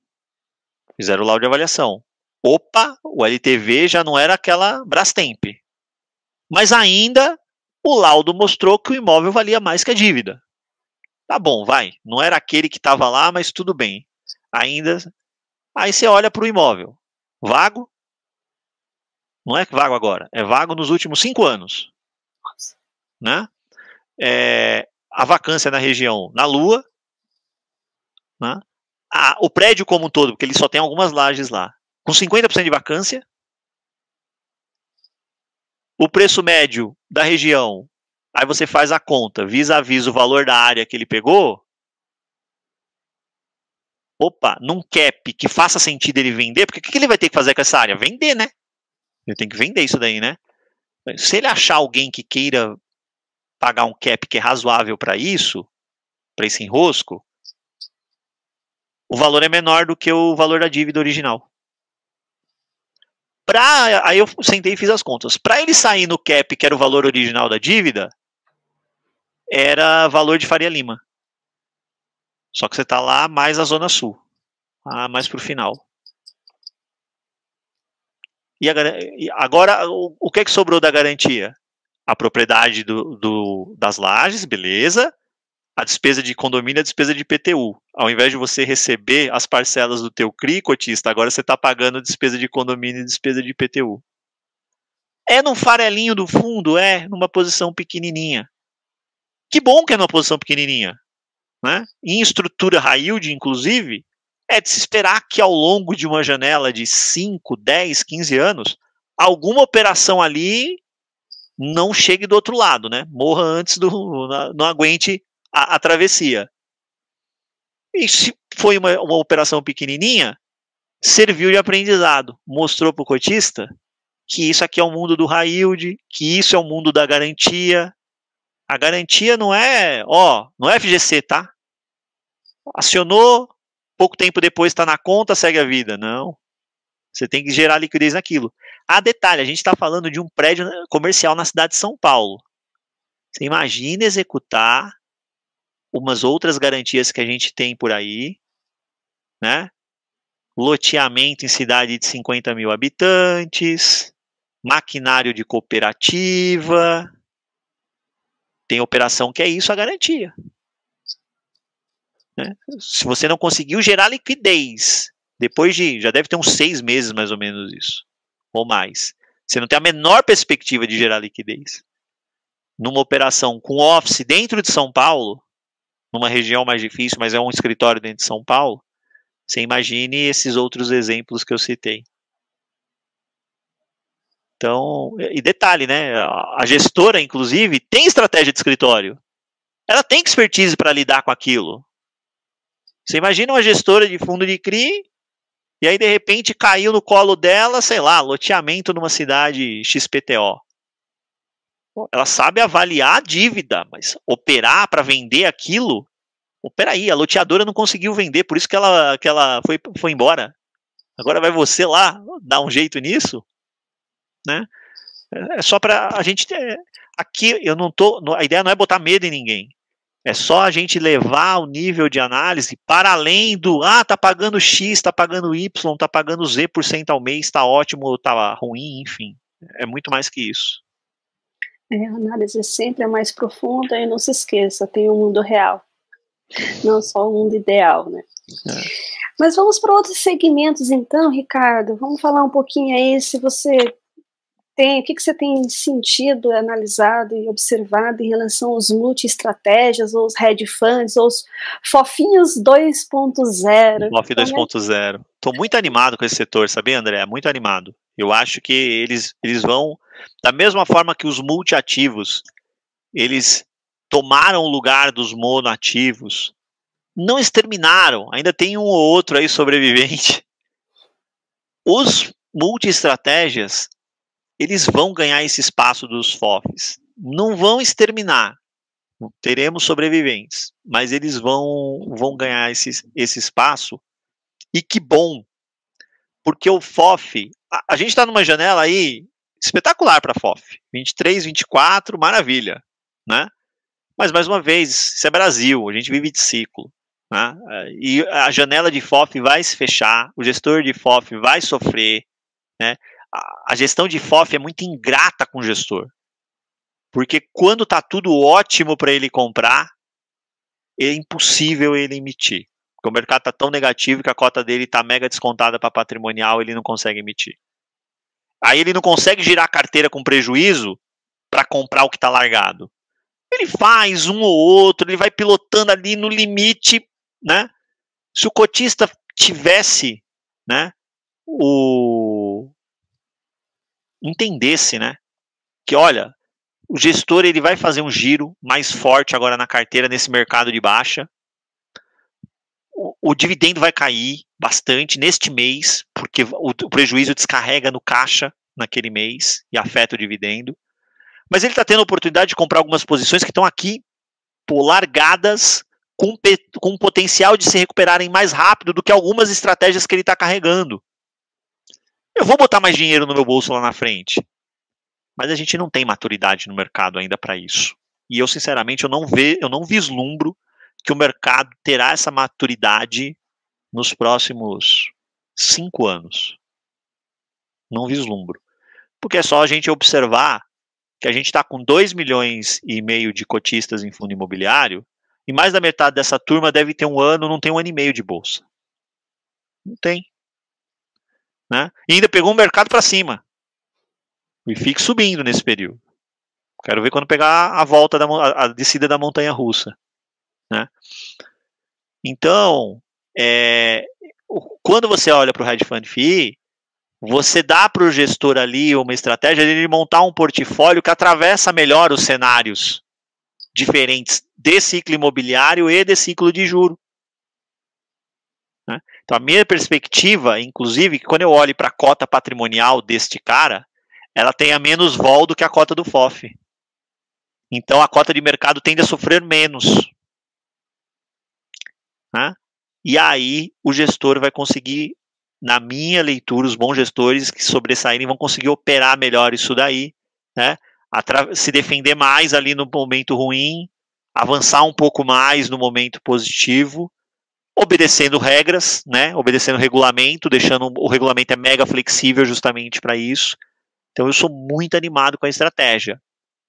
Fizeram o laudo de avaliação. Opa, o LTV já não era aquela Brastemp. Mas ainda o laudo mostrou que o imóvel valia mais que a dívida. Tá bom, vai. Não era aquele que estava lá, mas tudo bem. Ainda. Aí você olha para o imóvel. Vago? Não é vago agora. É vago nos últimos 5 anos. Né? A vacância na região na lua. Né? O prédio como um todo, porque ele só tem algumas lajes lá. Com 50% de vacância. O preço médio da região. Aí você faz a conta, vis-a-vis o valor da área que ele pegou. Opa, num cap que faça sentido ele vender, porque o que ele vai ter que fazer com essa área? Vender, né? Ele tem que vender isso daí, né? Se ele achar alguém que queira pagar um cap que é razoável para isso, para esse enrosco, o valor é menor do que o valor da dívida original. Aí eu sentei e fiz as contas. Para ele sair no cap, que era o valor original da dívida, era valor de Faria Lima. Só que você está lá mais a Zona Sul. Mais para o final. E agora, o que é que sobrou da garantia? A propriedade das lajes, beleza. A despesa de condomínio e a despesa de IPTU. Ao invés de você receber as parcelas do teu CRI, cotista, agora você está pagando despesa de condomínio e despesa de IPTU. É num farelinho do fundo? É, numa posição pequenininha. Que bom que é numa posição pequenininha. Né? Em estrutura high yield, inclusive, é de se esperar que ao longo de uma janela de 5, 10, 15 anos, alguma operação ali não chegue do outro lado, né? Morra antes não aguente a travessia. E se foi uma operação pequenininha, serviu de aprendizado. Mostrou para o cotista que isso aqui é o mundo do high yield, que isso é o mundo da garantia. A garantia não é FGC, tá? Acionou, pouco tempo depois está na conta, segue a vida. Não. Você tem que gerar liquidez naquilo. Detalhe, a gente está falando de um prédio comercial na cidade de São Paulo. Você imagina executar umas outras garantias que a gente tem por aí, né? Loteamento em cidade de 50 mil habitantes, maquinário de cooperativa. Tem operação que é isso, a garantia. Né? Se você não conseguiu gerar liquidez, depois já deve ter uns 6 meses mais ou menos isso, ou mais. Você não tem a menor perspectiva de gerar liquidez. Numa operação com office dentro de São Paulo, numa região mais difícil, mas é um escritório dentro de São Paulo, você imagine esses outros exemplos que eu citei. Então, e detalhe, né? A gestora, inclusive, tem estratégia de escritório. Ela tem expertise para lidar com aquilo. Você imagina uma gestora de fundo de CRI, e aí de repente caiu no colo dela, sei lá, loteamento numa cidade XPTO. Ela sabe avaliar a dívida, mas operar para vender aquilo, peraí, a loteadora não conseguiu vender, por isso que ela foi embora. Agora vai você lá dar um jeito nisso? Né? É só para a gente aqui eu não a ideia não é botar medo em ninguém, é só a gente levar o nível de análise para além do tá pagando X, tá pagando Y, tá pagando Z% ao mês, tá ótimo ou tá ruim, enfim, é muito mais que isso. A análise sempre é mais profunda e não se esqueça, tem o mundo real, não só o mundo ideal, né? Mas vamos para outros segmentos então, Ricardo, vamos falar um pouquinho aí se você o que você tem sentido, analisado e observado em relação aos multi-estratégias, ou os hedge funds, ou os fofinhos 2.0? FOF 2.0. Estou muito animado com esse setor, sabia, André? Muito animado. Eu acho que eles vão, da mesma forma que os multiativos, eles tomaram o lugar dos monoativos, não exterminaram, ainda tem um ou outro aí sobrevivente. Os multi-estratégias, eles vão ganhar esse espaço dos FOFs. Não vão exterminar. Teremos sobreviventes. Mas eles vão ganhar esse espaço. E que bom. Porque o FOF... A gente está numa janela aí espetacular para FOF. 23, 24, maravilha. Né? Mas, mais uma vez, isso é Brasil. A gente vive de ciclo. Né? E a janela de FOF vai se fechar. O gestor de FOF vai sofrer. né? A gestão de FOF é muito ingrata com o gestor, porque quando está tudo ótimo para ele comprar, é impossível ele emitir, porque o mercado está tão negativo que a cota dele está mega descontada para patrimonial, ele não consegue emitir. Aí ele não consegue girar a carteira com prejuízo para comprar o que está largado. Ele faz um ou outro, ele vai pilotando ali no limite, né? Se o cotista tivesse, né, entendesse, né, que olha, o gestor ele vai fazer um giro mais forte agora na carteira nesse mercado de baixa, o dividendo vai cair bastante neste mês, porque o prejuízo descarrega no caixa naquele mês e afeta o dividendo, mas ele está tendo a oportunidade de comprar algumas posições que estão aqui, largadas, com potencial de se recuperarem mais rápido do que algumas estratégias que ele está carregando. Eu vou botar mais dinheiro no meu bolso lá na frente, mas a gente não tem maturidade no mercado ainda para isso. E eu, sinceramente, eu não vislumbro que o mercado terá essa maturidade nos próximos 5 anos. Não vislumbro. Porque é só a gente observar que a gente está com 2,5 milhões de cotistas em fundo imobiliário, e mais da metade dessa turma deve ter não tem 1 ano e meio de bolsa. Não tem. Né? E ainda pegou o mercado para cima. E fica subindo nesse período. Quero ver quando pegar a volta, a descida da montanha russa. Né? Então, quando você olha para o Hedge Fund FII, você dá para o gestor ali uma estratégia de ele montar um portfólio que atravessa melhor os cenários diferentes de ciclo imobiliário e de ciclo de juro. Né? Então, a minha perspectiva, inclusive, que quando eu olho para a cota patrimonial deste cara, ela tenha menos vol do que a cota do FOF. Então, a cota de mercado tende a sofrer menos. Né? E aí, o gestor vai conseguir, na minha leitura, os bons gestores que sobressaírem vão conseguir operar melhor isso daí, né? Se defender mais ali no momento ruim, avançar um pouco mais no momento positivo, obedecendo regras, né? Obedecendo regulamento, deixando o regulamento mega flexível justamente para isso. Então eu sou muito animado com a estratégia.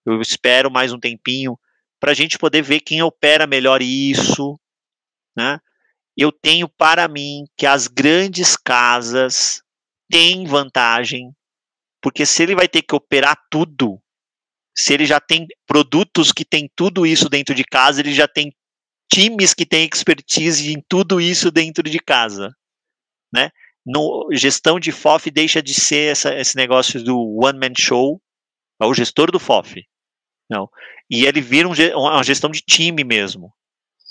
Eu espero mais um tempinho para a gente poder ver quem opera melhor isso, né? Eu tenho para mim que as grandes casas têm vantagem, porque se ele vai ter que operar tudo, se ele já tem produtos que tem tudo isso dentro de casa, ele já tem times que têm expertise em tudo isso dentro de casa, né? Gestão de FOF deixa de ser esse negócio do one man show, é o gestor do FOF, não. E ele vira uma gestão de time mesmo,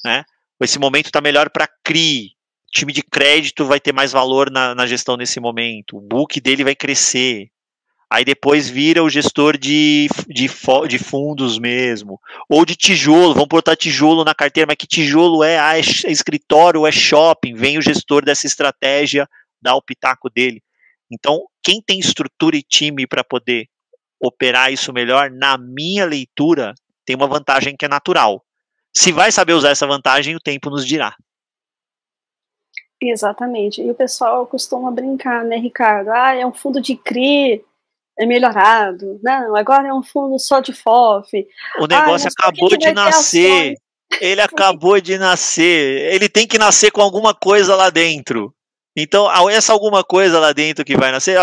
né? Esse momento está melhor para CRI, time de crédito vai ter mais valor na gestão nesse momento, o book dele vai crescer. Aí depois vira o gestor de fundos mesmo, ou de tijolo, vamos botar tijolo na carteira, mas que tijolo é? É escritório, é shopping, vem o gestor dessa estratégia, dá o pitaco dele. Então, quem tem estrutura e time para poder operar isso melhor, na minha leitura, tem uma vantagem que é natural. Se vai saber usar essa vantagem, o tempo nos dirá. Exatamente, e o pessoal costuma brincar, né, Ricardo? É um fundo de CRI, é melhorado. Não, agora é um fundo só de FOF. O negócio acabou de nascer. Ele acabou de nascer. Ele tem que nascer com alguma coisa lá dentro. Então, essa alguma coisa lá dentro que vai nascer.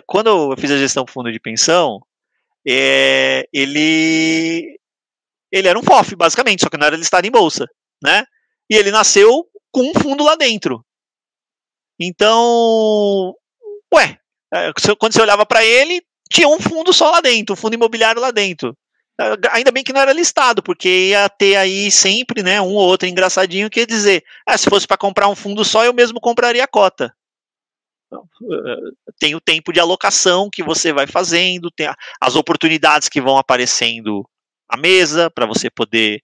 Quando eu fiz a gestão do fundo de pensão, ele era um FOF, basicamente, só que não era listado em bolsa, né? E ele nasceu com um fundo lá dentro. Então, quando você olhava para ele, tinha um fundo só lá dentro, um fundo imobiliário lá dentro. Ainda bem que não era listado, porque ia ter aí sempre, né, um ou outro engraçadinho que ia dizer, se fosse para comprar um fundo só, eu mesmo compraria a cota. Tem o tempo de alocação que você vai fazendo, tem as oportunidades que vão aparecendo à mesa para você poder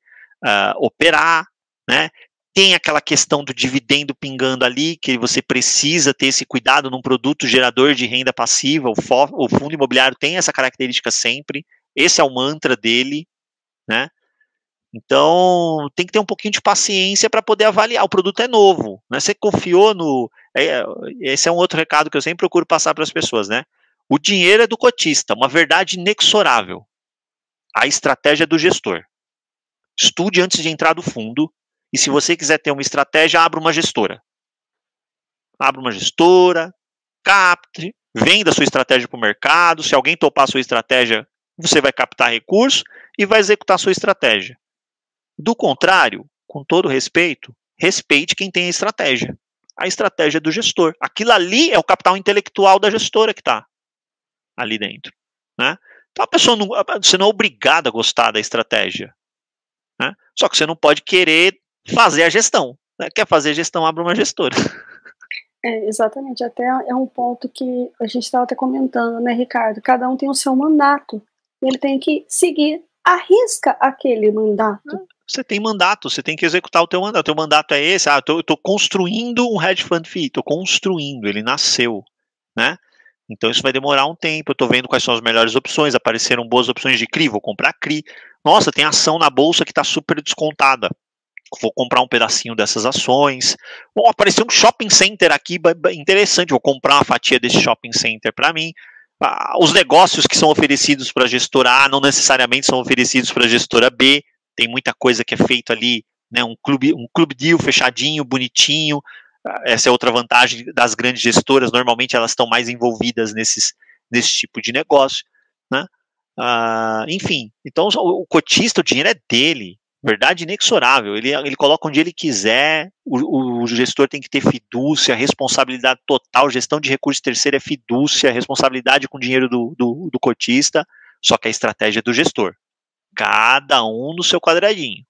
operar, né? Tem aquela questão do dividendo pingando ali, que você precisa ter esse cuidado num produto gerador de renda passiva. O fundo imobiliário tem essa característica sempre. Esse é o mantra dele, né? Então, tem que ter um pouquinho de paciência para poder avaliar. O produto é novo, né? Você confiou no esse é um outro recado que eu sempre procuro passar para as pessoas, né? O dinheiro é do cotista, uma verdade inexorável. A estratégia é do gestor. Estude antes de entrar do fundo, e se você quiser ter uma estratégia, abra uma gestora. Abra uma gestora, capte, venda a sua estratégia para o mercado. Se alguém topar a sua estratégia, você vai captar recurso e vai executar a sua estratégia. Do contrário, com todo respeito, respeite quem tem a estratégia. A estratégia é do gestor. Aquilo ali é o capital intelectual da gestora que está ali dentro, né? Então você não é obrigado a gostar da estratégia, né? Só que você não pode querer fazer a gestão, né? Quer fazer a gestão, abra uma gestora. Exatamente, até é um ponto que a gente estava até comentando, né, Ricardo? Cada um tem o seu mandato, e ele tem que seguir à risca aquele mandato. Você tem mandato, você tem que executar o teu mandato. O teu mandato é esse, eu estou construindo um hedge fund FII, estou construindo, ele nasceu, né? Então isso vai demorar um tempo, eu estou vendo quais são as melhores opções, apareceram boas opções de CRI, vou comprar CRI. Nossa, tem ação na bolsa que está super descontada, vou comprar um pedacinho dessas ações. Bom, apareceu um shopping center aqui interessante, vou comprar uma fatia desse shopping center para mim. Os negócios que são oferecidos para a gestora A não necessariamente são oferecidos para a gestora B, tem muita coisa que é feito ali, né, um clube deal fechadinho, bonitinho. Essa é outra vantagem das grandes gestoras, normalmente elas estão mais envolvidas nesse tipo de negócio, né? Enfim, então o cotista, o dinheiro é dele, verdade inexorável, ele coloca onde ele quiser, o gestor tem que ter fidúcia, responsabilidade total, gestão de recursos terceiro é fidúcia, responsabilidade com o dinheiro do cotista, só que a estratégia é do gestor, cada um no seu quadradinho,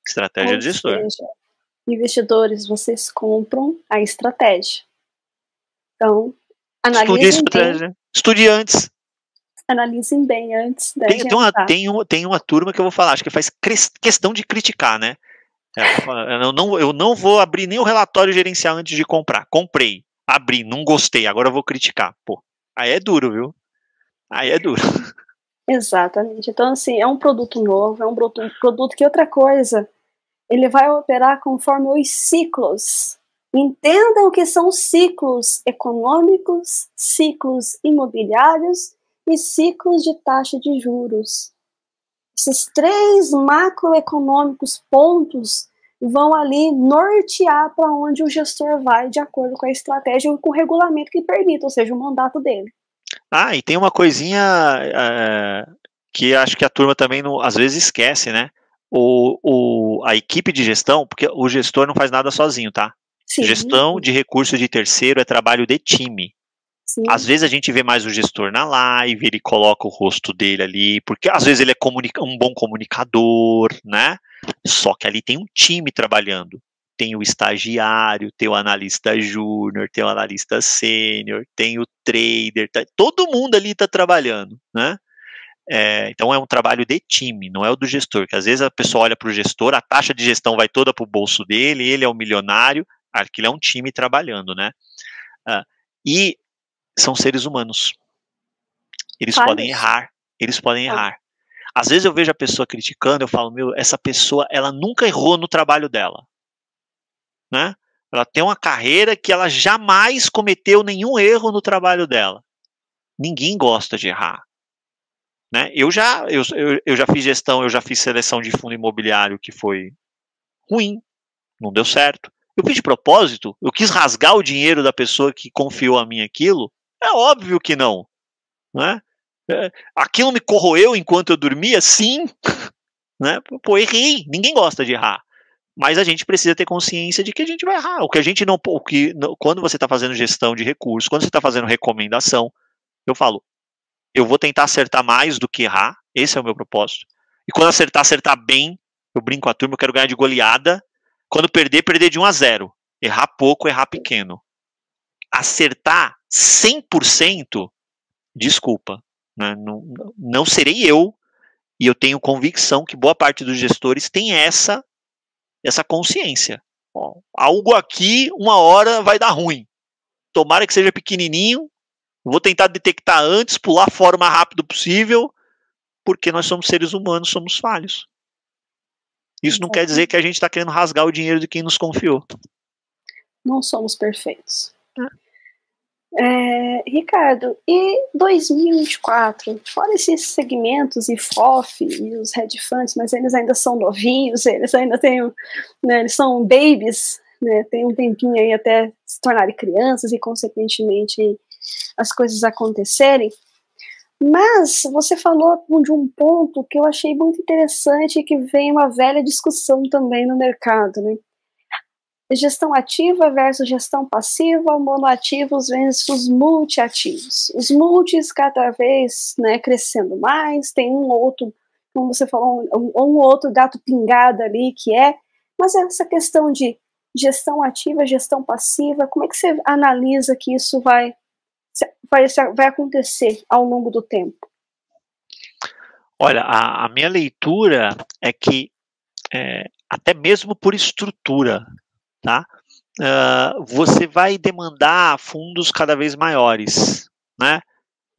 estratégia do gestor. Seja, investidores, vocês compram a estratégia. Então, estude antes. Analisem bem antes da gente. Tem uma turma que eu vou falar, acho que faz questão de criticar, né? Eu não vou abrir nem o relatório gerencial antes de comprar. Comprei, abri, não gostei, agora eu vou criticar. Pô, aí é duro, viu? Aí é duro. Exatamente. Então, assim, é um produto novo, é um produto que outra coisa, ele vai operar conforme os ciclos. Entendam o que são ciclos econômicos, ciclos imobiliários e ciclos de taxa de juros. Esses 3 macroeconômicos pontos vão ali nortear para onde o gestor vai de acordo com a estratégia e com o regulamento que permite, ou seja, o mandato dele. E tem uma coisinha que acho que a turma também às vezes esquece, né? A equipe de gestão, porque o gestor não faz nada sozinho, tá? Sim. Gestão de recurso de terceiro é trabalho de time. Sim. Às vezes a gente vê mais o gestor na live, ele coloca o rosto dele ali, porque às vezes ele é um bom comunicador, né? Só que ali tem um time trabalhando. Tem o estagiário, tem o analista júnior, tem o analista sênior, tem o trader, todo mundo ali está trabalhando, né? Então é um trabalho de time, não é o do gestor, que às vezes a pessoa olha para o gestor, a taxa de gestão vai toda para o bolso dele, ele é o milionário, aquilo é um time trabalhando, né? E são seres humanos. Eles podem errar. Às vezes eu vejo a pessoa criticando, eu falo, essa pessoa, ela nunca errou no trabalho dela, né? Ela tem uma carreira que ela jamais cometeu nenhum erro no trabalho dela. Ninguém gosta de errar, né? Eu já fiz gestão, eu já fiz seleção de fundo imobiliário que foi ruim, não deu certo. Eu fiz de propósito, eu quis rasgar o dinheiro da pessoa que confiou a mim aquilo. É óbvio que não, né? Aquilo me corroeu enquanto eu dormia? Sim, né? Pô, errei. Ninguém gosta de errar, mas a gente precisa ter consciência de que a gente vai errar. Quando você está fazendo gestão de recursos, quando você está fazendo recomendação, eu falo, eu vou tentar acertar mais do que errar. Esse é o meu propósito. E quando acertar bem, eu brinco com a turma, eu quero ganhar de goleada. Quando perder de 1-0. Errar pouco, errar pequeno. Acertar 100%, desculpa, né? Não serei eu, e eu tenho convicção que boa parte dos gestores tem essa consciência. Algo aqui, uma hora vai dar ruim. Tomara que seja pequenininho, vou tentar detectar antes, pular fora o mais rápido possível, porque nós somos seres humanos, somos falhos. Isso não quer dizer que a gente está querendo rasgar o dinheiro de quem nos confiou. Não somos perfeitos. Ricardo, e 2024, fora esses segmentos e FOF e os hedge funds, mas eles ainda são novinhos, eles ainda têm, né, eles são babies, né, tem um tempinho aí até se tornarem crianças e consequentemente as coisas acontecerem, mas você falou de um ponto que eu achei muito interessante e que vem uma velha discussão também no mercado, né? Gestão ativa versus gestão passiva, monoativos versus multiativos. Os multis cada vez, né, crescendo mais, tem um outro, como você falou, um outro gato pingado ali mas essa questão de gestão ativa, gestão passiva, como é que você analisa que isso vai acontecer ao longo do tempo? Olha, a minha leitura é que até mesmo por estrutura, tá? Você vai demandar fundos cada vez maiores, né?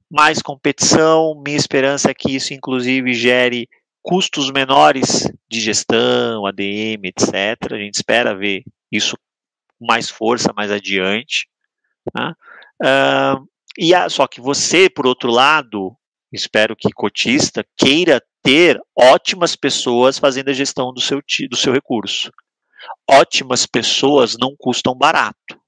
Mais competição, minha esperança é que isso inclusive gere custos menores de gestão, ADM, etc. A gente espera ver isso com mais força mais adiante, né? Só que você, por outro lado, espero que cotista queira ter ótimas pessoas fazendo a gestão do seu recurso. Ótimas pessoas não custam barato.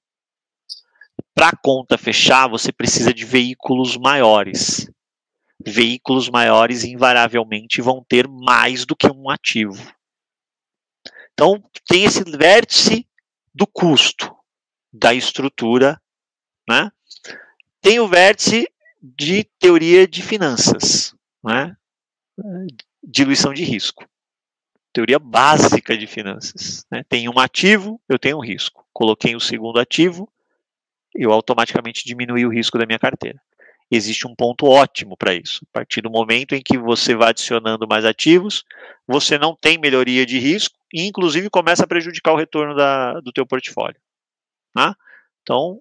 Para a conta fechar, você precisa de veículos maiores. Veículos maiores invariavelmente vão ter mais do que um ativo. Então, tem esse vértice do custo, da estrutura, né? Tem o vértice de teoria de finanças, né? Diluição de risco. Teoria básica de finanças, né? Tem um ativo, eu tenho um risco. Coloquei o segundo ativo, eu automaticamente diminui o risco da minha carteira. Existe um ponto ótimo para isso. A partir do momento em que você vai adicionando mais ativos, você não tem melhoria de risco e, inclusive, começa a prejudicar o retorno do teu portfólio. Tá? Então,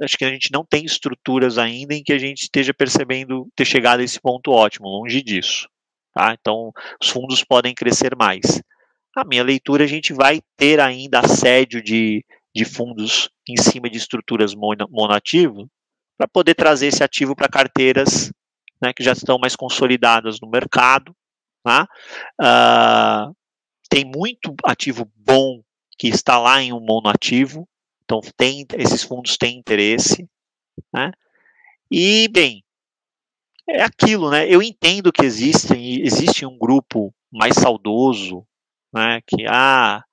acho que a gente não tem estruturas ainda em que a gente esteja percebendo ter chegado a esse ponto ótimo, longe disso. Tá? Então, os fundos podem crescer mais. A minha leitura, a gente vai ter ainda assédio de fundos em cima de estruturas monoativo para poder trazer esse ativo para carteiras, né, que já estão mais consolidadas no mercado. Tá? Tem muito ativo bom que está lá em um monoativo, então esses fundos têm interesse. Né? E, bem, é aquilo, né? Eu entendo que existe um grupo mais saudoso, né, que tá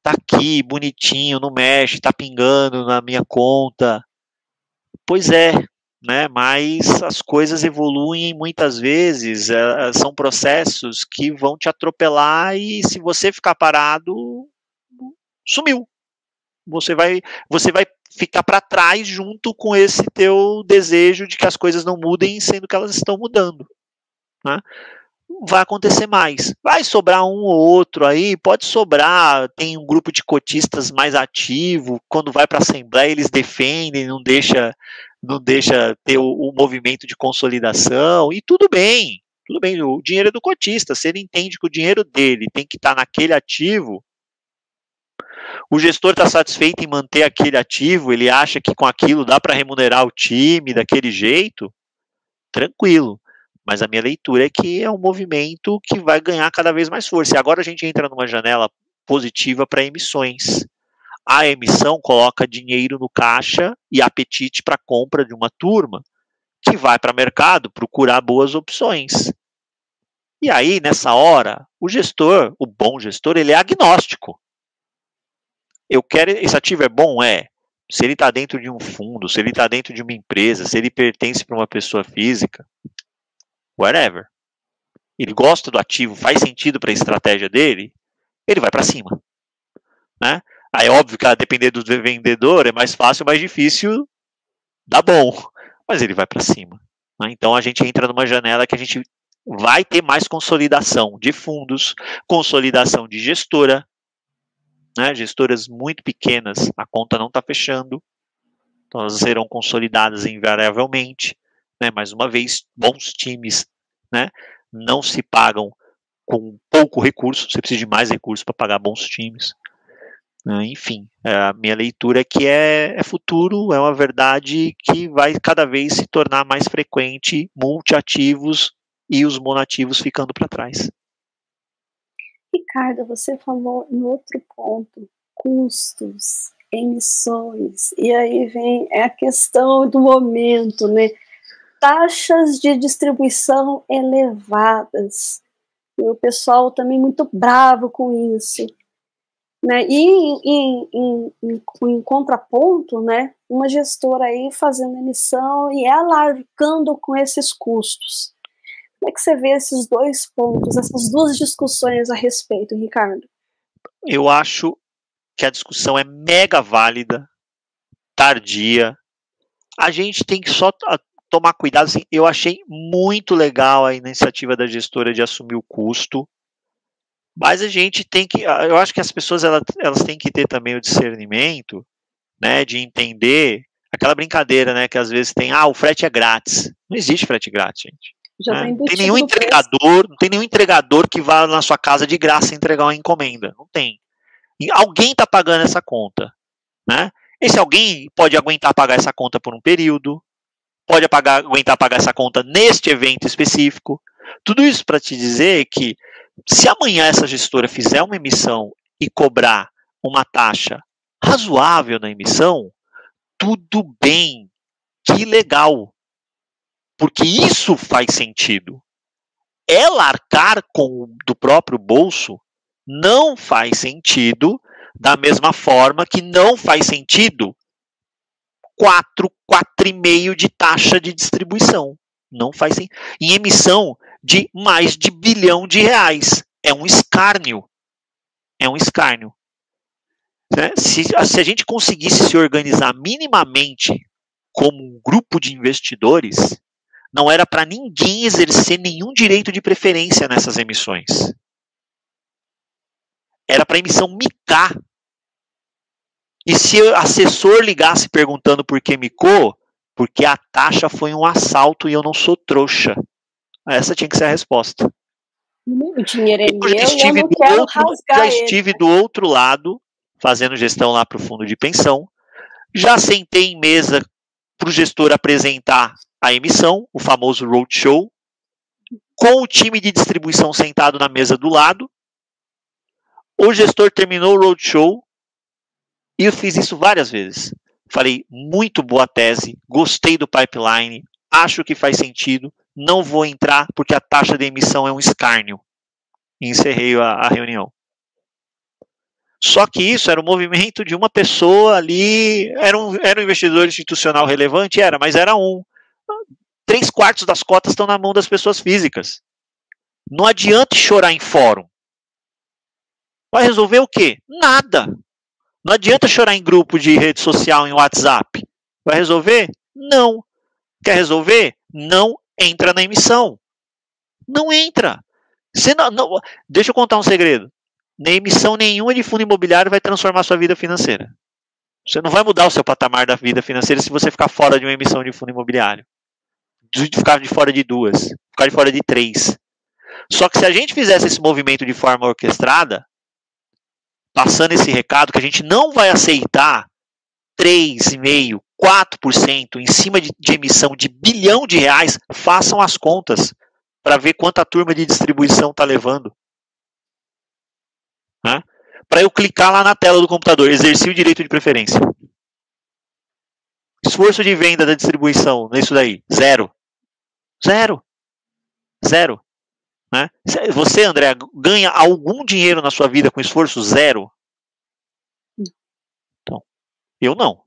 aqui bonitinho, não mexe, tá pingando na minha conta. Pois é, né? Mas as coisas evoluem muitas vezes, são processos que vão te atropelar e se você ficar parado, sumiu. Você vai ficar para trás junto com esse teu desejo de que as coisas não mudem, sendo que elas estão mudando. Né? Vai acontecer mais. Vai sobrar um ou outro aí, pode sobrar, tem um grupo de cotistas mais ativo, quando vai para a Assembleia eles defendem, não deixa ter o movimento de consolidação, e tudo bem, o dinheiro é do cotista, se ele entende que o dinheiro dele tem que estar naquele ativo, o gestor está satisfeito em manter aquele ativo, ele acha que com aquilo dá para remunerar o time daquele jeito, tranquilo. Mas a minha leitura é que é um movimento que vai ganhar cada vez mais força. E agora a gente entra numa janela positiva para emissões. A emissão coloca dinheiro no caixa e apetite para compra de uma turma que vai para o mercado procurar boas opções. E aí, nessa hora, o bom gestor, ele é agnóstico. Esse ativo é bom? É. Se ele está dentro de um fundo, se ele está dentro de uma empresa, se ele pertence para uma pessoa física, whatever. Ele gosta do ativo, faz sentido para a estratégia dele, ele vai para cima. Né? Aí, óbvio que a depender do vendedor é mais fácil, mais difícil, dá bom, mas ele vai para cima. Né? Então, a gente entra numa janela que a gente vai ter mais consolidação de fundos, consolidação de gestora, né? Gestoras muito pequenas, a conta não está fechando, então elas serão consolidadas invariavelmente. Né? Mais uma vez, bons times, né, não se pagam com pouco recurso, você precisa de mais recursos para pagar bons times. Enfim, a minha leitura é que é futuro, é uma verdade que vai cada vez se tornar mais frequente, multiativos e os monativos ficando para trás. Ricardo, você falou em outro ponto, custos, emissões, e aí vem a questão do momento, né? Taxas de distribuição elevadas, e o pessoal também muito bravo com isso, né? E em contraponto, né, uma gestora aí fazendo emissão e alargando com esses custos. Como é que você vê esses dois pontos, essas duas discussões a respeito, Ricardo? Eu acho que a discussão é mega válida, tardia. A gente tem que só tomar cuidado. Assim, eu achei muito legal a iniciativa da gestora de assumir o custo, mas a gente tem que, eu acho que as pessoas elas têm que ter também o discernimento, né, de entender aquela brincadeira, né, que às vezes tem, o frete é grátis. Não existe frete grátis, gente. Né? Não tem nenhum entregador que vá na sua casa de graça entregar uma encomenda. Não tem. E alguém está pagando essa conta, né? Esse alguém pode aguentar pagar essa conta por um período, pode aguentar pagar essa conta neste evento específico. Tudo isso para te dizer que se amanhã essa gestora fizer uma emissão e cobrar uma taxa razoável na emissão, tudo bem, que legal. Porque isso faz sentido. Ela arcar do próprio bolso não faz sentido, da mesma forma que não faz sentido 4,5 de taxa de distribuição. Não faz sentido. Em emissão de mais de R$ 1 bilhão. É um escárnio. É um escárnio. Né? Se a gente conseguisse se organizar minimamente como um grupo de investidores, não era para ninguém exercer nenhum direito de preferência nessas emissões. Era para a emissão micar. E se o assessor ligasse perguntando por que micou, porque a taxa foi um assalto e eu não sou trouxa. Essa tinha que ser a resposta. O dinheiro é meu e eu não quero rasgar Já estive do outro lado, fazendo gestão lá para o fundo de pensão. Já sentei em mesa para o gestor apresentar a emissão, o famoso roadshow, com o time de distribuição sentado na mesa do lado. O gestor terminou o roadshow e eu fiz isso várias vezes. Falei, muito boa tese, gostei do pipeline, acho que faz sentido, não vou entrar porque a taxa de emissão é um escárnio. E encerrei a reunião. Só que isso era um movimento de uma pessoa ali, era um investidor institucional relevante? Era, mas era um. 3/4 das cotas estão na mão das pessoas físicas. Não adianta chorar em fórum. Vai resolver o quê? Nada. Não adianta chorar em grupo de rede social, em WhatsApp. Vai resolver? Não. Quer resolver? Não entra na emissão. Não entra. Você não, deixa eu contar um segredo. Na emissão nenhuma de fundo imobiliário vai transformar sua vida financeira. Você não vai mudar o seu patamar da vida financeira se você ficar fora de uma emissão de fundo imobiliário. Ficar de fora de 2, ficar de fora de 3. Só que se a gente fizesse esse movimento de forma orquestrada, passando esse recado que a gente não vai aceitar 3,5%, 4% em cima de emissão de R$ 1 bilhão, façam as contas para ver quanta turma de distribuição está levando. Né? Para eu clicar lá na tela do computador, exerci o direito de preferência. Esforço de venda da distribuição, nisso daí, 0. 0. 0. Né? Você, André, ganha algum dinheiro na sua vida com esforço? 0. Então, eu não.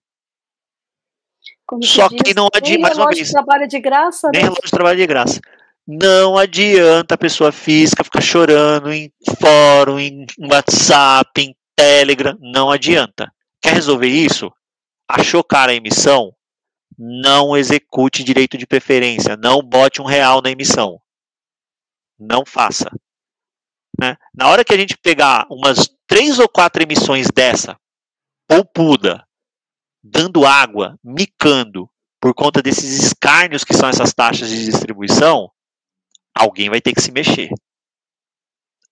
Como só diz, que não adianta, mais uma vez, de trabalho de graça, nem né? relógio de trabalho de graça. Não adianta a pessoa física ficar chorando em fórum, em WhatsApp, em Telegram. Não adianta. Quer resolver isso? Achou cara a emissão? Não execute direito de preferência. Não bote R$1 na emissão. Não faça. Né? Na hora que a gente pegar umas 3 ou 4 emissões dessa, poupuda, dando água, micando, por conta desses escárnios que são essas taxas de distribuição, alguém vai ter que se mexer.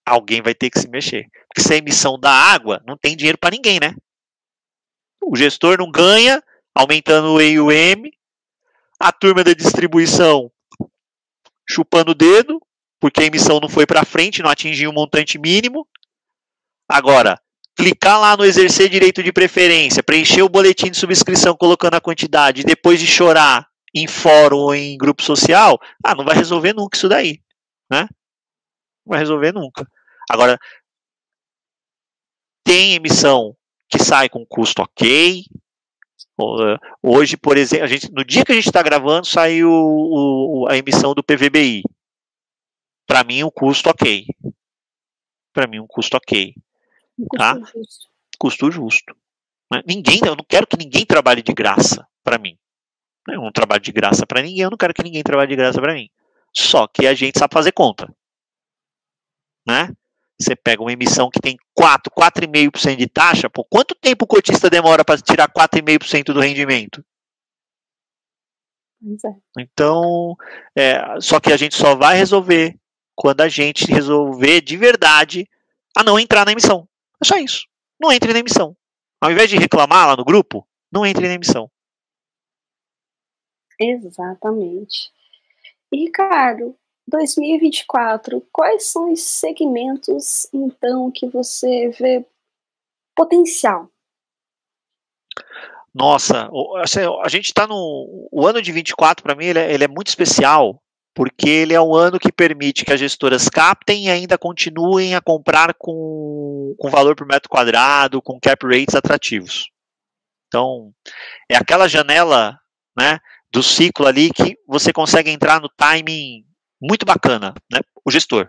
Alguém vai ter que se mexer. Porque se a emissão da água, não tem dinheiro para ninguém, né? O gestor não ganha, aumentando o EUM, a turma da distribuição chupando o dedo, porque a emissão não foi para frente, não atingiu um montante mínimo. Agora, clicar lá no exercer direito de preferência, preencher o boletim de subscrição colocando a quantidade, e depois de chorar em fórum ou em grupo social, não vai resolver nunca isso daí, né? Não vai resolver nunca. Agora, tem emissão que sai com custo ok. Hoje, por exemplo, no dia que a gente está gravando, saiu a emissão do PVBI. Para mim, um custo ok. Para mim, um custo ok. Tá? Justo. Custo justo. Eu não quero que ninguém trabalhe de graça para mim. Eu não trabalho de graça para ninguém, eu não quero que ninguém trabalhe de graça para mim. Só que a gente sabe fazer conta. Né? Você pega uma emissão que tem 4,5% de taxa, por quanto tempo o cotista demora para tirar 4,5% do rendimento? Então, só que a gente só vai resolver quando a gente resolver de verdade a não entrar na emissão. É só isso. Não entre na emissão. Ao invés de reclamar lá no grupo, não entre na emissão. Exatamente. E, Ricardo, 2024, quais são os segmentos, então, que você vê potencial? Nossa, a gente está o ano de 24, para mim, ele é muito especial, porque ele é um ano que permite que as gestoras captem e ainda continuem a comprar com valor por metro quadrado, com cap rates atrativos. Então, é aquela janela, né, do ciclo ali que você consegue entrar no timing muito bacana, né, o gestor.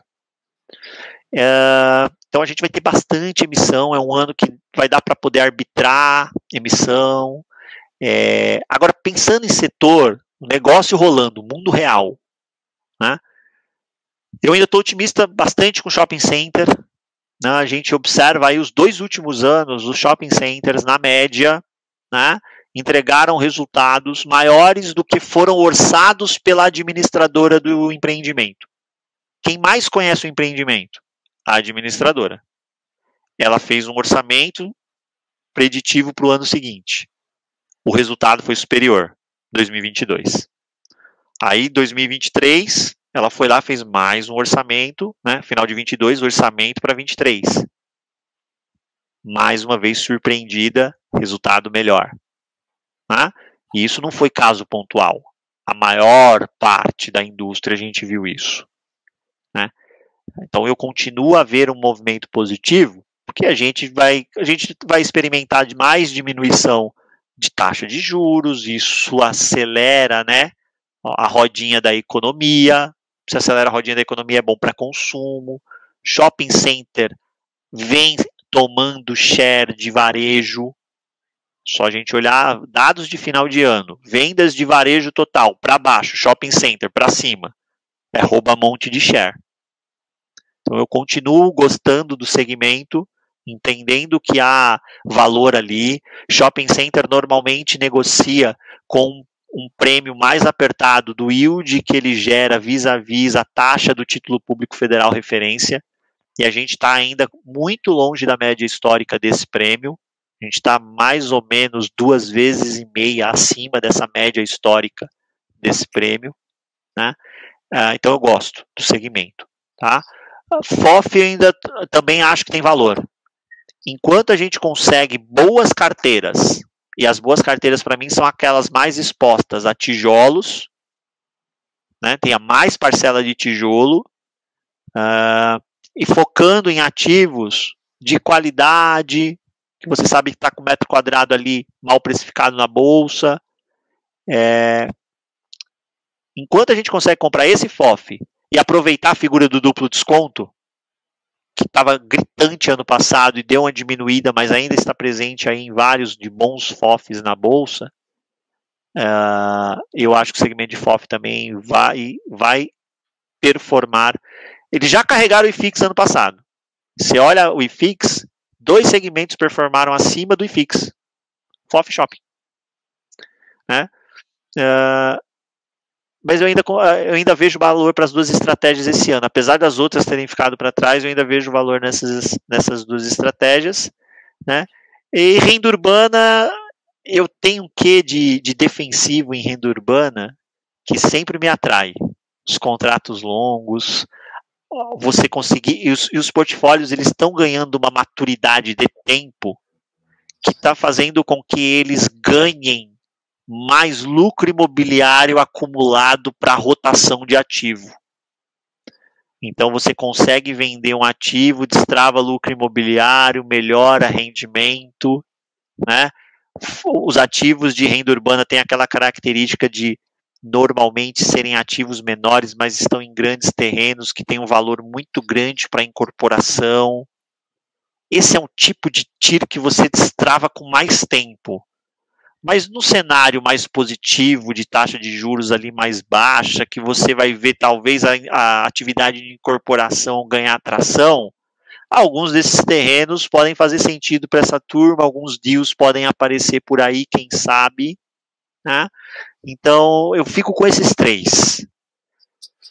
Então a gente vai ter bastante emissão, é um ano que vai dar para poder arbitrar emissão. Agora, pensando em setor, o negócio rolando, mundo real, né, eu ainda estou otimista bastante com o shopping center. Né, a gente observa aí os 2 últimos anos, os shopping centers, na média, né, entregaram resultados maiores do que foram orçados pela administradora do empreendimento. Quem mais conhece o empreendimento? A administradora. Ela fez um orçamento preditivo para o ano seguinte. O resultado foi superior, 2022. Aí, 2023, ela foi lá, fez mais um orçamento, né, final de 22, orçamento para 23. Mais uma vez surpreendida, resultado melhor. Né? E isso não foi caso pontual. A maior parte da indústria a gente viu isso. Né? Então eu continuo a ver um movimento positivo, porque a gente vai experimentar mais diminuição de taxa de juros, isso acelera, né, a rodinha da economia. Se acelera a rodinha da economia, é bom para consumo. Shopping center vem tomando share de varejo. Só a gente olhar dados de final de ano, vendas de varejo total para baixo, shopping center para cima, rouba monte de share. Então eu continuo gostando do segmento, entendendo que há valor ali. Shopping center normalmente negocia com um prêmio mais apertado do yield que ele gera vis-à-vis a taxa do título público federal referência, e a gente está ainda muito longe da média histórica desse prêmio. A gente está mais ou menos 2,5 vezes acima dessa média histórica desse prêmio. Né? Então eu gosto do segmento. Tá? FOF ainda também acho que tem valor. Enquanto a gente consegue boas carteiras, e as boas carteiras para mim são aquelas mais expostas a tijolos, né, tem a mais parcela de tijolo, e focando em ativos de qualidade, que você sabe que está com metro quadrado ali mal precificado na bolsa. Enquanto a gente consegue comprar esse FOF e aproveitar a figura do duplo desconto, que estava gritante ano passado e deu uma diminuída, mas ainda está presente aí em vários de bons FOFs na bolsa, eu acho que o segmento de FOF também vai performar. Eles já carregaram o IFIX ano passado. Você olha o IFIX, 2 segmentos performaram acima do IFIX. FOF e Shopping. Né? mas eu ainda vejo valor para as duas estratégias esse ano. Apesar das outras terem ficado para trás, eu ainda vejo valor nessas duas estratégias, né? E renda urbana, eu tenho um quê de defensivo em renda urbana que sempre me atrai. Os contratos longos, você conseguir, e os portfólios eles estão ganhando uma maturidade de tempo que está fazendo com que eles ganhem mais lucro imobiliário acumulado para rotação de ativo. Então você consegue vender um ativo, destrava lucro imobiliário, melhora rendimento, né? Os ativos de renda urbana têm aquela característica de normalmente serem ativos menores, mas estão em grandes terrenos que têm um valor muito grande para incorporação. Esse é um tipo de tiro que você destrava com mais tempo. Mas no cenário mais positivo, de taxa de juros ali mais baixa, que você vai ver talvez a atividade de incorporação ganhar atração, alguns desses terrenos podem fazer sentido para essa turma, alguns deals podem aparecer por aí, quem sabe, né? Então, eu fico com esses três.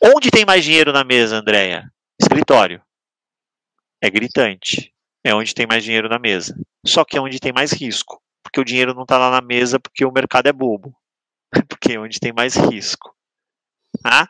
Onde tem mais dinheiro na mesa, Andréia? Escritório. É gritante. É onde tem mais dinheiro na mesa. Só que é onde tem mais risco. Porque o dinheiro não está lá na mesa porque o mercado é bobo. Porque é onde tem mais risco. Tá?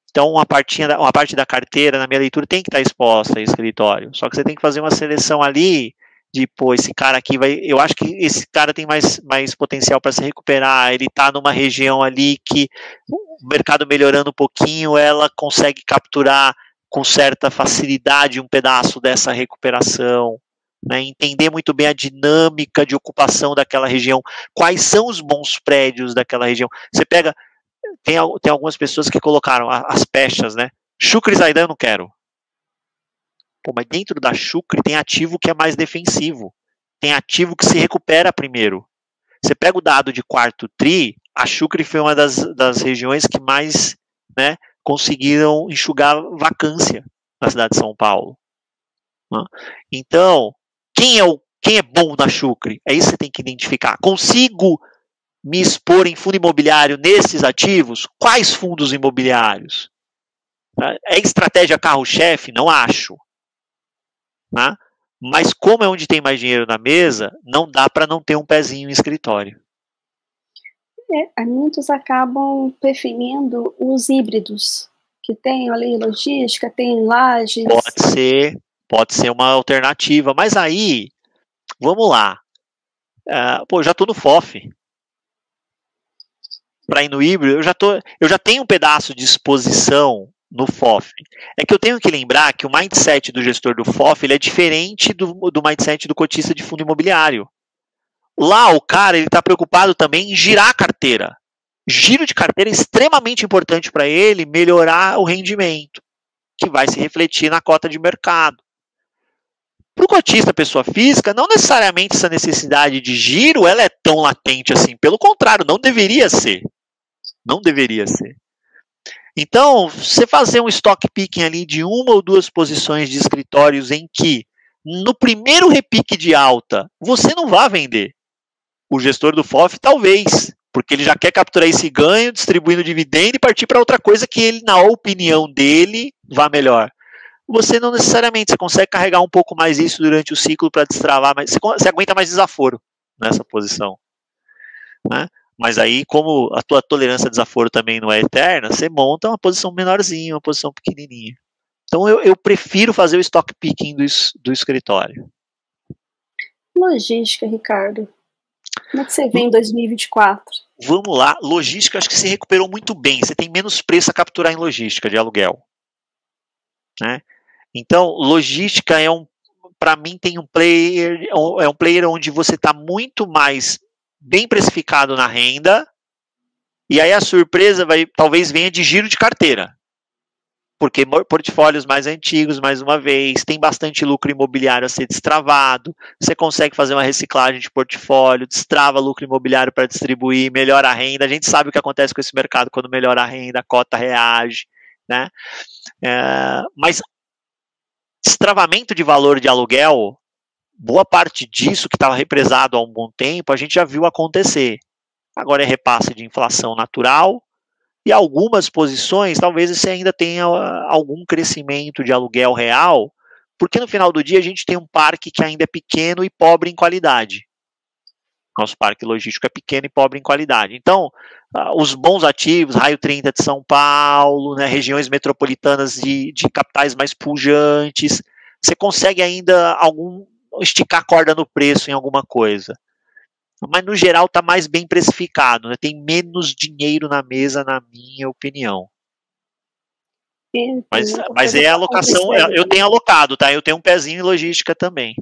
Então, uma parte da carteira, na minha leitura, tem que estar exposta a escritório. Só que você tem que fazer uma seleção ali de, pô, esse cara aqui vai... Eu acho que esse cara tem mais potencial para se recuperar. Ele está numa região ali que o mercado melhorando um pouquinho, ela consegue capturar com certa facilidade um pedaço dessa recuperação. Né, entender muito bem a dinâmica de ocupação daquela região, quais são os bons prédios daquela região. Você pega, tem algumas pessoas que colocaram as pechas, né? Chucre e Zaidan eu não quero. Pô, mas dentro da Chucre tem ativo que é mais defensivo, tem ativo que se recupera primeiro. Você pega o dado de quarto tri, a Chucre foi uma das regiões que mais, né, conseguiram enxugar vacância na cidade de São Paulo. Né? Então, quem é bom na Chucre? É isso que você tem que identificar. Consigo me expor em fundo imobiliário nesses ativos? Quais fundos imobiliários? É estratégia carro-chefe? Não acho. Né? Mas como é onde tem mais dinheiro na mesa, não dá para não ter um pezinho em escritório. Muitos acabam preferindo os híbridos, que tem ali logística, tem lajes. Pode ser uma alternativa, mas aí, vamos lá. Eu já estou no FOF. Para ir no híbrido, eu já tenho um pedaço de exposição no FOF. É que eu tenho que lembrar que o mindset do gestor do FOF ele é diferente do mindset do cotista de fundo imobiliário. Lá, o cara está preocupado também em girar a carteira. Giro de carteira é extremamente importante para ele melhorar o rendimento, que vai se refletir na cota de mercado. Para o cotista, pessoa física, não necessariamente essa necessidade de giro ela é tão latente assim. Pelo contrário, não deveria ser. Não deveria ser. Então, você fazer um stock picking ali de uma ou duas posições de escritórios em que, no primeiro repique de alta, você não vai vender. O gestor do FOF, talvez, porque ele já quer capturar esse ganho, distribuindo dividendo e partir para outra coisa que ele, na opinião dele, vá melhor. Você não necessariamente, você consegue carregar um pouco mais isso durante o ciclo para destravar, mas você aguenta mais desaforo nessa posição. Né? Mas aí, como a tua tolerância a desaforo também não é eterna, você monta uma posição menorzinha, uma posição pequenininha. Então eu prefiro fazer o stock picking do escritório. Logística, Ricardo. Como é que você vê em 2024? Vamos lá, logística acho que se recuperou muito bem. Você tem menos preço a capturar em logística de aluguel. Né? Então, logística para mim tem um player onde você está muito mais bem precificado na renda, e aí a surpresa talvez venha de giro de carteira. Porque portfólios mais antigos, mais uma vez, tem bastante lucro imobiliário a ser destravado, você consegue fazer uma reciclagem de portfólio, destrava lucro imobiliário para distribuir, melhora a renda. A gente sabe o que acontece com esse mercado quando melhora a renda, a cota reage. Né? Mas destravamento de valor de aluguel, boa parte disso que estava represado há um bom tempo, a gente já viu acontecer. Agora é repasse de inflação natural E algumas posições, talvez você ainda tenha algum crescimento de aluguel real, porque no final do dia a gente tem um parque que ainda é pequeno e pobre em qualidade. Nosso parque logístico é pequeno e pobre em qualidade. Então, os bons ativos, Raio 30 de São Paulo, né, regiões metropolitanas de capitais mais pujantes, você consegue ainda esticar a corda no preço em alguma coisa. Mas, no geral, está mais bem precificado, né? Tem menos dinheiro na mesa, na minha opinião. Mas é a alocação, eu tenho alocado, tá? Eu tenho um pezinho em logística também.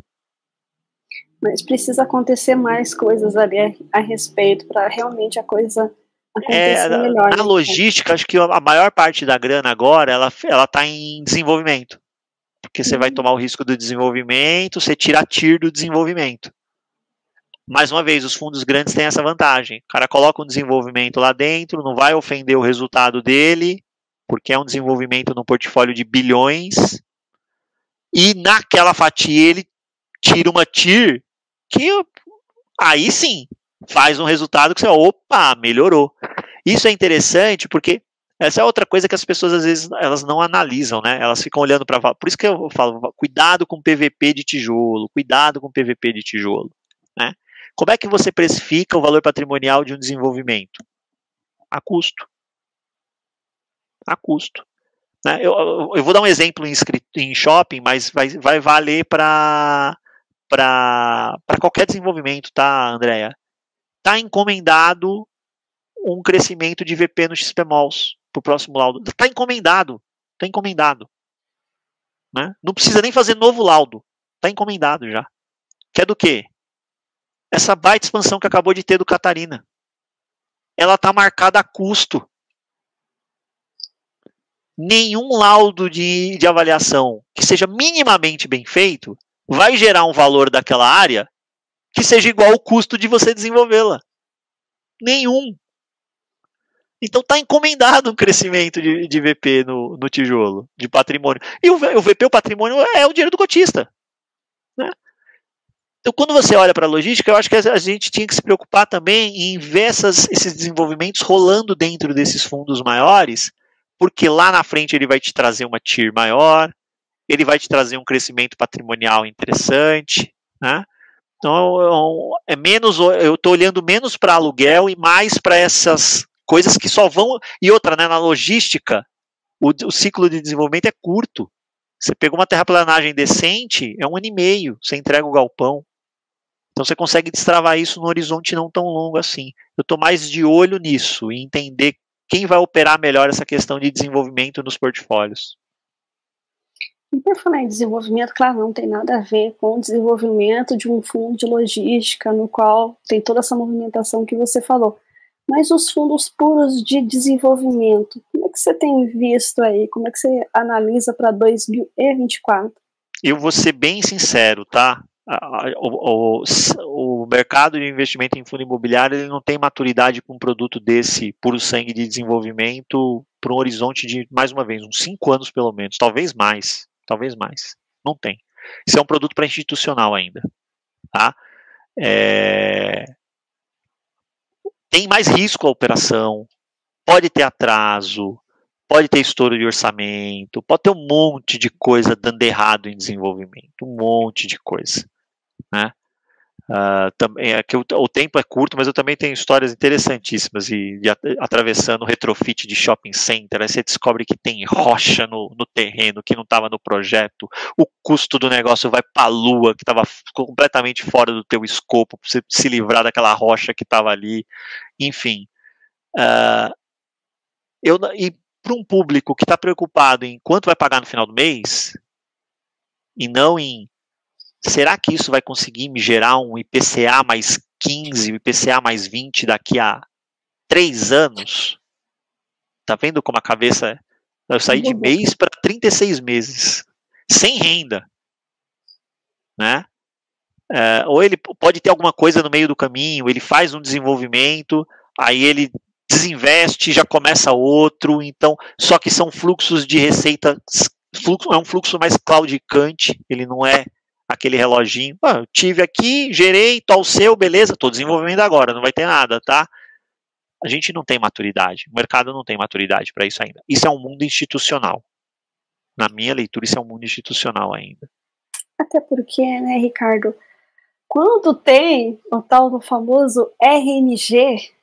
Mas precisa acontecer mais coisas ali a respeito para realmente a coisa acontecer melhor. Na logística, acho que a maior parte da grana agora, ela está em desenvolvimento. Porque você vai tomar o risco do desenvolvimento, você tira a TIR do desenvolvimento. Mais uma vez, os fundos grandes têm essa vantagem. O cara coloca um desenvolvimento lá dentro, não vai ofender o resultado dele, porque é um desenvolvimento no portfólio de bilhões, e naquela fatia ele tira uma TIR que aí sim faz um resultado que você, opa, melhorou. Isso é interessante porque essa é outra coisa que as pessoas às vezes elas não analisam, né? Elas ficam olhando para... Por isso que eu falo, cuidado com PVP de tijolo, cuidado com PVP de tijolo, né? Como é que você precifica o valor patrimonial de um desenvolvimento? A custo. A custo. Né? Eu vou dar um exemplo em shopping, mas vai valer para qualquer desenvolvimento, tá, Andréa? Está encomendado um crescimento de VP no XPMOLs para o próximo laudo. Está encomendado. Está encomendado. Né? Não precisa nem fazer novo laudo. Está encomendado já. Que é do quê? Essa baita expansão que acabou de ter do Catarina. Ela está marcada a custo. Nenhum laudo de avaliação que seja minimamente bem feito vai gerar um valor daquela área que seja igual ao custo de você desenvolvê-la. Nenhum. Então está encomendado um crescimento de VP no tijolo, de patrimônio. E o VP, o patrimônio, é o dinheiro do cotista. Né? Então, quando você olha para a logística, eu acho que a gente tinha que se preocupar também em ver esses desenvolvimentos rolando dentro desses fundos maiores, porque lá na frente ele vai te trazer uma TIR maior, ele vai te trazer um crescimento patrimonial interessante, né? Então, eu estou olhando menos para aluguel e mais para essas coisas que só vão... E outra, né, na logística, o ciclo de desenvolvimento é curto. Você pegou uma terraplanagem decente, é 1 ano e meio, você entrega o galpão. Então você consegue destravar isso no horizonte não tão longo assim. Eu estou mais de olho nisso, e entender quem vai operar melhor essa questão de desenvolvimento nos portfólios. E por falar em desenvolvimento, claro, não tem nada a ver com o desenvolvimento de um fundo de logística, no qual tem toda essa movimentação que você falou. Mas os fundos puros de desenvolvimento, como é que você tem visto aí? Como é que você analisa para 2024? Eu vou ser bem sincero, tá? O mercado de investimento em fundo imobiliário ele não tem maturidade para um produto desse puro sangue de desenvolvimento para um horizonte de, mais uma vez, uns 5 anos pelo menos, talvez mais, não tem. Isso é um produto para institucional ainda, tá? Tem mais risco a operação, pode ter atraso, pode ter estouro de orçamento, pode ter um monte de coisa dando errado em desenvolvimento, um monte de coisa, né? O tempo é curto, mas eu também tenho histórias interessantíssimas atravessando o retrofit de shopping center. Aí você descobre que tem rocha no terreno que não estava no projeto, o custo do negócio vai para a lua, que estava completamente fora do teu escopo, para você se livrar daquela rocha que estava ali, enfim. E para um público que está preocupado em quanto vai pagar no final do mês, e não em será que isso vai conseguir me gerar um IPCA mais 15, um IPCA mais 20 daqui a 3 anos? Tá vendo como a cabeça é? Eu saí de mês para 36 meses, sem renda. Né? Ou ele pode ter alguma coisa no meio do caminho, ele faz um desenvolvimento, aí ele desinveste, já começa outro, então, só que são fluxos de receita, é um fluxo mais claudicante, ele não é aquele reloginho, eu tive aqui, gerei, tô ao seu, beleza, tô desenvolvendo agora, não vai ter nada, tá? A gente não tem maturidade, o mercado não tem maturidade para isso ainda. Isso é um mundo institucional. Na minha leitura, isso é um mundo institucional ainda. Até porque, né, Ricardo, quando tem o tal do famoso RMG,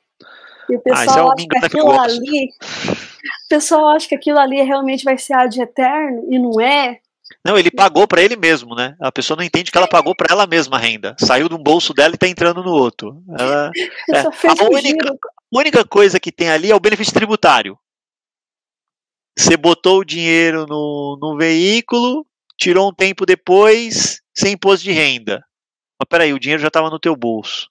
e o pessoal acha que aquilo ali, o pessoal acha que aquilo ali realmente vai ser ad eterno, e não é. Não, ele pagou para ele mesmo, né? A pessoa não entende que ela pagou para ela mesma a renda. Saiu de um bolso dela e está entrando no outro. A única coisa que tem ali é o benefício tributário. Você botou o dinheiro no veículo, tirou um tempo depois, sem imposto de renda. Mas peraí, o dinheiro já estava no teu bolso.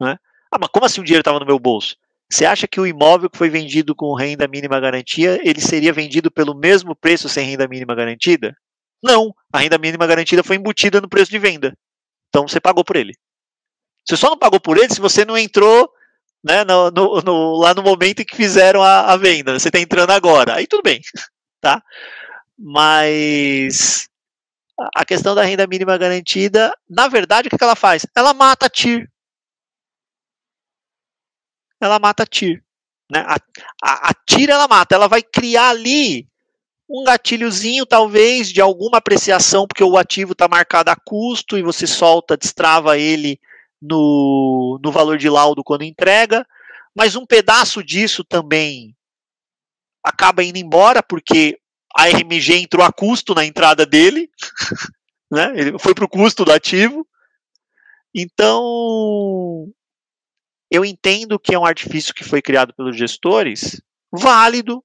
Né? Ah, mas como assim o dinheiro estava no meu bolso? Você acha que o imóvel que foi vendido com renda mínima garantia, ele seria vendido pelo mesmo preço sem renda mínima garantida? Não, a renda mínima garantida foi embutida no preço de venda. Então você pagou por ele. Você só não pagou por ele se você não entrou, né, lá no momento em que fizeram a venda. Você está entrando agora. Aí tudo bem. Tá? Mas a questão da renda mínima garantida, na verdade, o que ela faz? Ela mata a TIR. Ela mata a TIR. Né? A TIR ela mata, ela vai criar ali um gatilhozinho, talvez, de alguma apreciação, porque o ativo está marcado a custo e você solta, destrava ele no valor de laudo quando entrega, mas um pedaço disso também acaba indo embora, porque a RMG entrou a custo na entrada dele, né? Ele foi para o custo do ativo. Então, eu entendo que é um artifício que foi criado pelos gestores, válido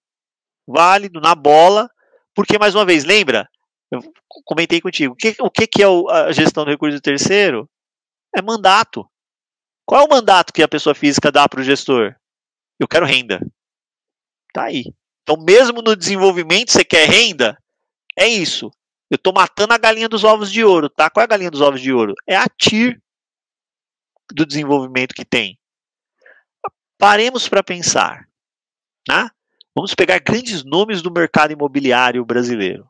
na bola, porque, mais uma vez, lembra? Eu comentei contigo, o que é a gestão do recurso terceiro? É mandato. Qual é o mandato que a pessoa física dá para o gestor? Eu quero renda. Tá aí. Então, mesmo no desenvolvimento, você quer renda? É isso. Eu estou matando a galinha dos ovos de ouro, tá? Qual é a galinha dos ovos de ouro? É a TIR do desenvolvimento que tem. Paremos para pensar. Né? Vamos pegar grandes nomes do mercado imobiliário brasileiro.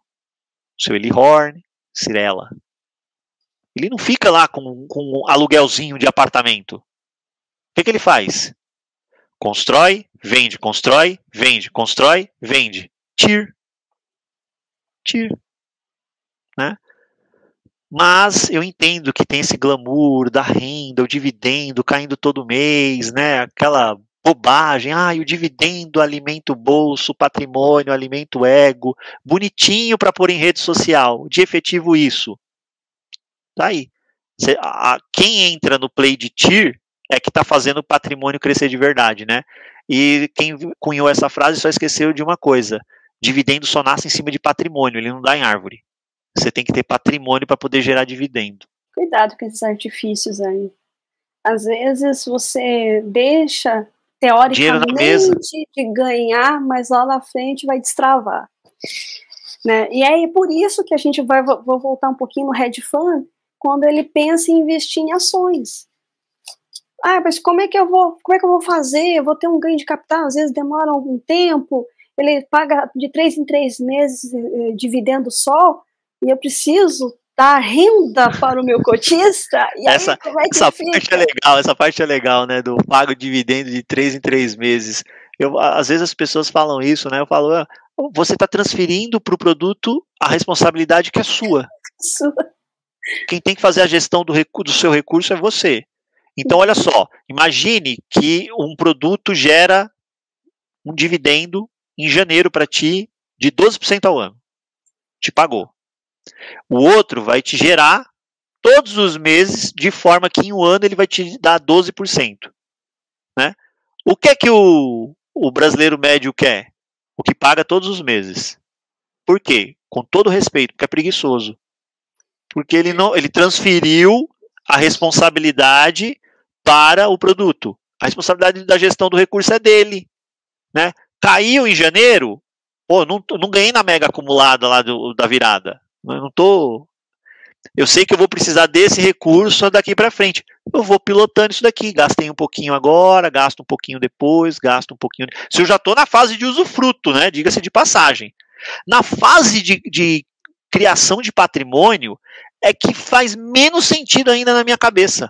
Seu Eli Horn, Cirela. Ele não fica lá com um aluguelzinho de apartamento. O que ele faz? Constrói, vende, constrói, vende, constrói, vende. TIR. Né? Mas eu entendo que tem esse glamour da renda, o dividendo caindo todo mês, né? Aquela bobagem, o dividendo alimenta o bolso, o patrimônio alimenta o ego, bonitinho para pôr em rede social, de efetivo isso. Tá aí. Quem entra no play de TIR é que está fazendo o patrimônio crescer de verdade, né? E quem cunhou essa frase só esqueceu de uma coisa, dividendo só nasce em cima de patrimônio, ele não dá em árvore. Você tem que ter patrimônio para poder gerar dividendo. Cuidado com esses artifícios aí. Às vezes você deixa teoricamente de ganhar, mas lá na frente vai destravar. Né? E é por isso que a gente vou voltar um pouquinho no hedge fund, quando ele pensa em investir em ações. Mas como é que eu vou fazer? Eu vou ter um ganho de capital, às vezes demora algum tempo, ele paga de 3 em 3 meses dividendo só, e eu preciso dar renda para o meu cotista. E essa parte é legal, né? Do pago dividendo de 3 em 3 meses. Às vezes as pessoas falam isso, né? Eu falo, você está transferindo para o produto a responsabilidade que é sua. Quem tem que fazer a gestão do seu recurso é você. Então, olha só, imagine que um produto gera um dividendo em janeiro para ti de 12% ao ano. Te pagou. O outro vai te gerar todos os meses, de forma que em um ano ele vai te dar 12%. Né? O que é que o brasileiro médio quer? O que paga todos os meses. Por quê? Com todo respeito, porque é preguiçoso. Porque ele transferiu a responsabilidade para o produto. A responsabilidade da gestão do recurso é dele. Né? Caiu em janeiro, não ganhei na mega acumulada lá da virada. Eu sei que eu vou precisar desse recurso daqui para frente. Eu vou pilotando isso daqui. Gastei um pouquinho agora, gasto um pouquinho depois, gasto um pouquinho. Se eu já estou na fase de usufruto, né? Diga-se de passagem. Na fase de criação de patrimônio é que faz menos sentido ainda na minha cabeça.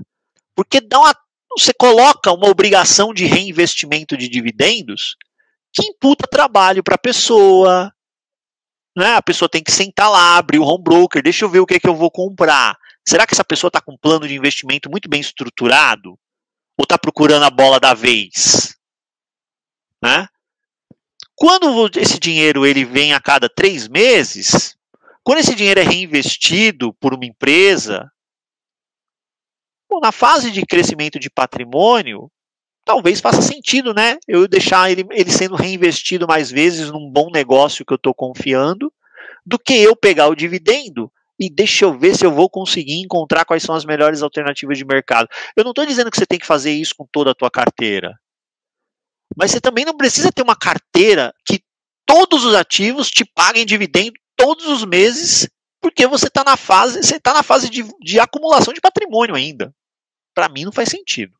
Porque dá uma você coloca uma obrigação de reinvestimento de dividendos que imputa trabalho para a pessoa. Né? A pessoa tem que sentar lá, abrir o home broker, deixa eu ver o que é que eu vou comprar. Será que essa pessoa está com um plano de investimento muito bem estruturado? Ou está procurando a bola da vez? Né? Quando esse dinheiro ele vem a cada 3 meses, quando esse dinheiro é reinvestido por uma empresa, na fase de crescimento de patrimônio, talvez faça sentido, né? Eu deixar ele sendo reinvestido mais vezes num bom negócio que eu estou confiando, do que eu pegar o dividendo e deixa eu ver se eu vou conseguir encontrar quais são as melhores alternativas de mercado. Eu não estou dizendo que você tem que fazer isso com toda a tua carteira, mas você também não precisa ter uma carteira que todos os ativos te paguem dividendo todos os meses, porque você está na fase de acumulação de patrimônio ainda. Para mim não faz sentido.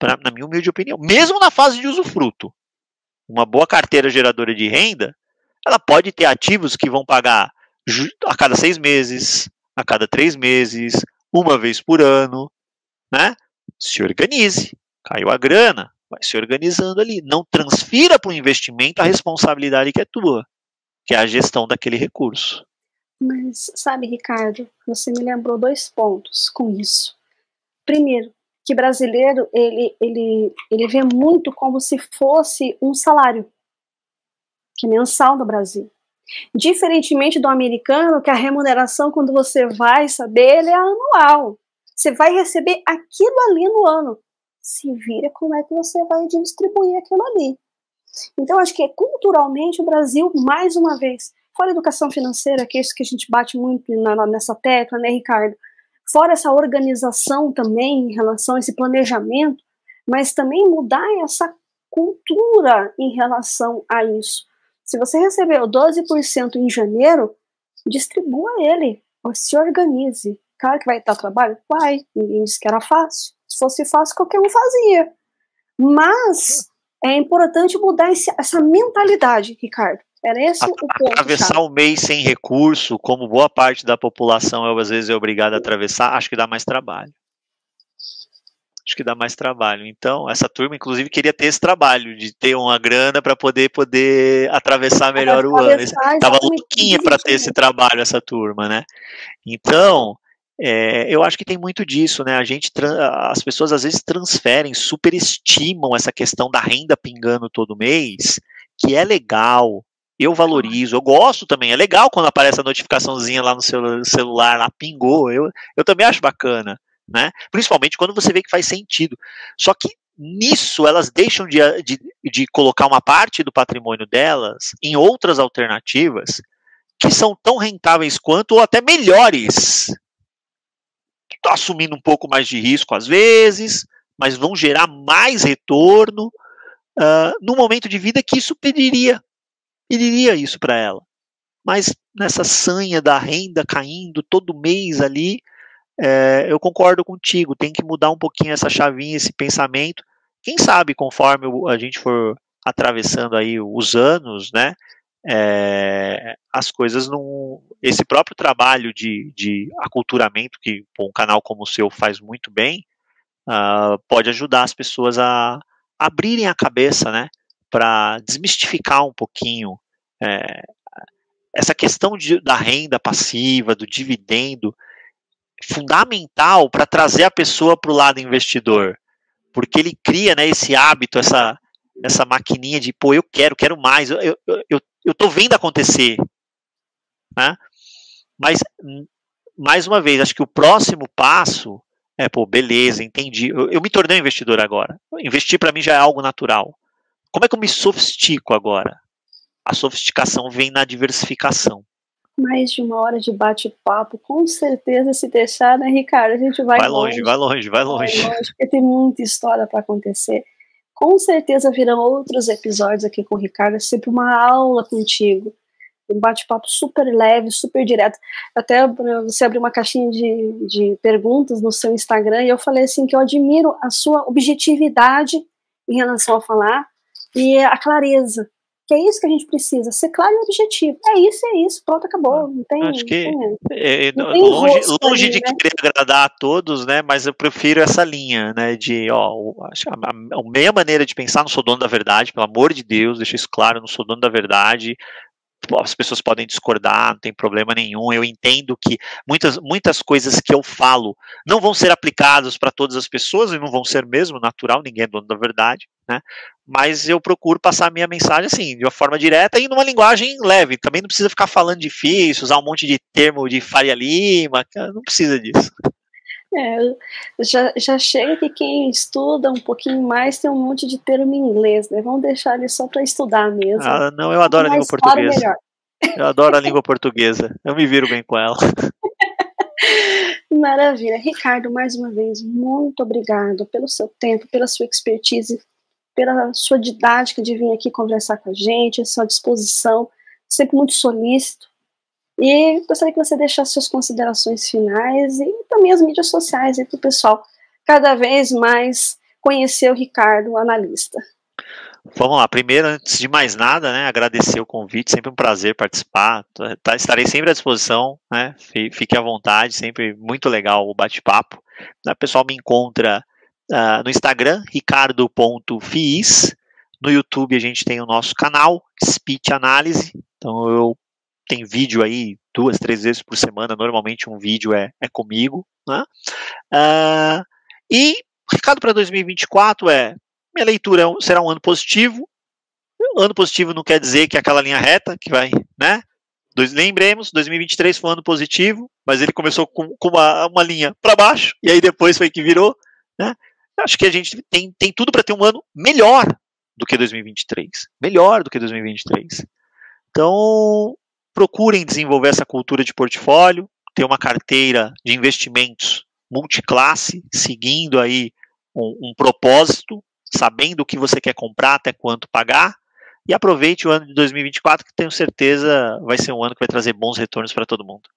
Na minha humilde opinião. Mesmo na fase de usufruto. Uma boa carteira geradora de renda, ela pode ter ativos que vão pagar a cada 6 meses, a cada 3 meses, uma vez por ano, né? Se organize. Caiu a grana, vai se organizando ali. Não transfira para o investimento a responsabilidade que é tua, que é a gestão daquele recurso. Mas, sabe, Ricardo, você me lembrou 2 pontos com isso. Primeiro, que brasileiro, ele vê muito como se fosse um salário, que é mensal no Brasil. Diferentemente do americano, que a remuneração, quando você vai saber, ele é anual. Você vai receber aquilo ali no ano. Se vira como é que você vai distribuir aquilo ali. Então, acho que culturalmente o Brasil, mais uma vez, fora a educação financeira, que é isso que a gente bate muito nessa tecla, né, Ricardo? Fora essa organização também em relação a esse planejamento, mas também mudar essa cultura em relação a isso. Se você recebeu 12% em janeiro, distribua ele, se organize. Claro que vai dar trabalho? Vai, ninguém disse que era fácil. Se fosse fácil, qualquer um fazia. Mas é importante mudar essa mentalidade, Ricardo. Era esse o ponto. Atravessar o mês sem recurso, como boa parte da população às vezes é obrigada a atravessar, acho que dá mais trabalho. Então, essa turma, inclusive, queria ter esse trabalho, de ter uma grana para poder atravessar melhor o ano. Estava louquinha para ter esse trabalho, essa turma, né? Então, eu acho que tem muito disso, né? As pessoas às vezes transferem, superestimam essa questão da renda pingando todo mês, que é legal. Eu valorizo, eu gosto também, é legal quando aparece a notificaçãozinha lá no seu celular, lá pingou, eu também acho bacana, né? Principalmente quando você vê que faz sentido. Só que nisso elas deixam de colocar uma parte do patrimônio delas em outras alternativas que são tão rentáveis quanto ou até melhores. Assumindo um pouco mais de risco às vezes, mas vão gerar mais retorno num momento de vida que isso pediria isso para ela. Mas nessa sanha da renda caindo todo mês ali, eu concordo contigo, tem que mudar um pouquinho essa chavinha, esse pensamento. Quem sabe, conforme a gente for atravessando aí os anos, né, as coisas não... Esse próprio trabalho de aculturamento, que um canal como o seu faz muito bem, pode ajudar as pessoas a abrirem a cabeça, né, para desmistificar um pouquinho essa questão da renda passiva, do dividendo, fundamental para trazer a pessoa para o lado investidor, porque ele cria, né, esse hábito, essa maquininha de, pô, eu quero mais, eu tô vendo acontecer, né? Mas, mais uma vez, acho que o próximo passo pô, beleza, entendi, eu me tornei um investidor agora, investir para mim já é algo natural, como é que eu me sofistico agora? A sofisticação vem na diversificação. Mais de 1 hora de bate-papo, com certeza, se deixar, né, Ricardo? A gente vai longe. Vai longe, porque tem muita história para acontecer. Com certeza virão outros episódios aqui com o Ricardo, é sempre uma aula contigo. Um bate-papo super leve, super direto. Até você abriu uma caixinha de perguntas no seu Instagram e eu falei assim que eu admiro a sua objetividade em relação a falar e a clareza Que é isso que a gente precisa, ser claro e objetivo. É isso, pronto, acabou. Não tem, acho que não tem longe ali, de né? querer agradar a todos, né? Mas eu prefiro essa linha, né? De, a minha maneira de pensar, não sou dono da verdade, pelo amor de Deus, deixa isso claro, eu não sou dono da verdade. As pessoas podem discordar, não tem problema nenhum. Eu entendo que muitas coisas que eu falo não vão ser aplicadas para todas as pessoas, e não vão ser mesmo, natural, ninguém é dono da verdade, né? Mas eu procuro passar a minha mensagem assim, de uma forma direta e numa linguagem leve. Também não precisa ficar falando difícil, usar um monte de termo de Faria Lima, não precisa disso. Já chega que quem estuda um pouquinho mais tem um monte de termo em inglês, né? Vamos deixar ele só para estudar mesmo. Não, eu adoro a língua portuguesa. Melhor. Eu adoro a língua portuguesa. Eu me viro bem com ela. Maravilha. Ricardo, mais uma vez, muito obrigado pelo seu tempo, pela sua expertise, pela sua didática de vir aqui conversar com a gente, a sua disposição, sempre muito solícito. E gostaria que você deixasse suas considerações finais e também as mídias sociais para o pessoal cada vez mais conhecer o Ricardo, o analista. Vamos lá, primeiro, antes de mais nada, né, agradecer o convite, sempre um prazer participar, estarei sempre à disposição, né, fique à vontade, sempre muito legal o bate-papo. O pessoal me encontra no Instagram, ricardo.fiis, no YouTube a gente tem o nosso canal, Speech Análise, então eu tenho vídeo aí 2, 3 vezes por semana, normalmente um vídeo é comigo, né, e o recado para 2024 minha leitura será um ano positivo. Ano positivo não quer dizer que é aquela linha reta que vai, né? Lembremos, 2023 foi um ano positivo, mas ele começou com uma linha para baixo, e aí depois foi que virou, né? Acho que a gente tem tudo para ter um ano melhor do que 2023. Melhor do que 2023. Então, procurem desenvolver essa cultura de portfólio, ter uma carteira de investimentos multiclasse, seguindo aí um propósito, sabendo o que você quer comprar, até quanto pagar, e aproveite o ano de 2024, que tenho certeza vai ser um ano que vai trazer bons retornos para todo mundo.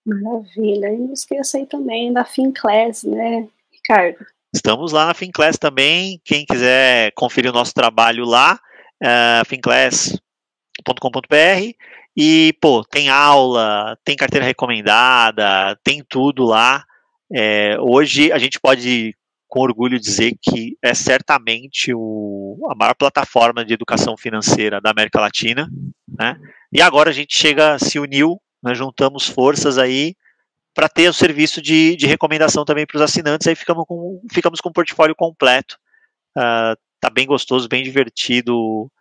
Maravilha, e não esqueça aí também da Finclass, né, Ricardo? Estamos lá na Finclass também, quem quiser conferir o nosso trabalho lá, finclass.com.br, e, tem aula, tem carteira recomendada, tem tudo lá. Hoje a gente pode com orgulho dizer que é certamente a maior plataforma de educação financeira da América Latina, né? E agora a gente se uniu, nós juntamos forças aí para ter o serviço de recomendação também para os assinantes, aí ficamos com um portfólio completo. Tá bem gostoso, bem divertido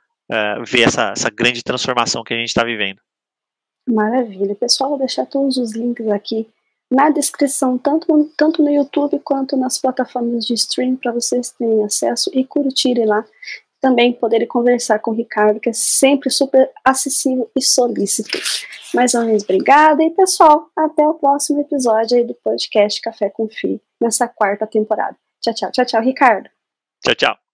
ver essa grande transformação que a gente está vivendo. Maravilha. Pessoal, vou deixar todos os links aqui na descrição, tanto no YouTube quanto nas plataformas de stream, para vocês terem acesso e curtirem lá. Também poderem conversar com o Ricardo, que é sempre super acessível e solícito. Mais uma vez, obrigada. E, pessoal, até o próximo episódio aí do podcast Café com Fi, nessa 4ª temporada. Tchau, tchau, Ricardo. Tchau, tchau.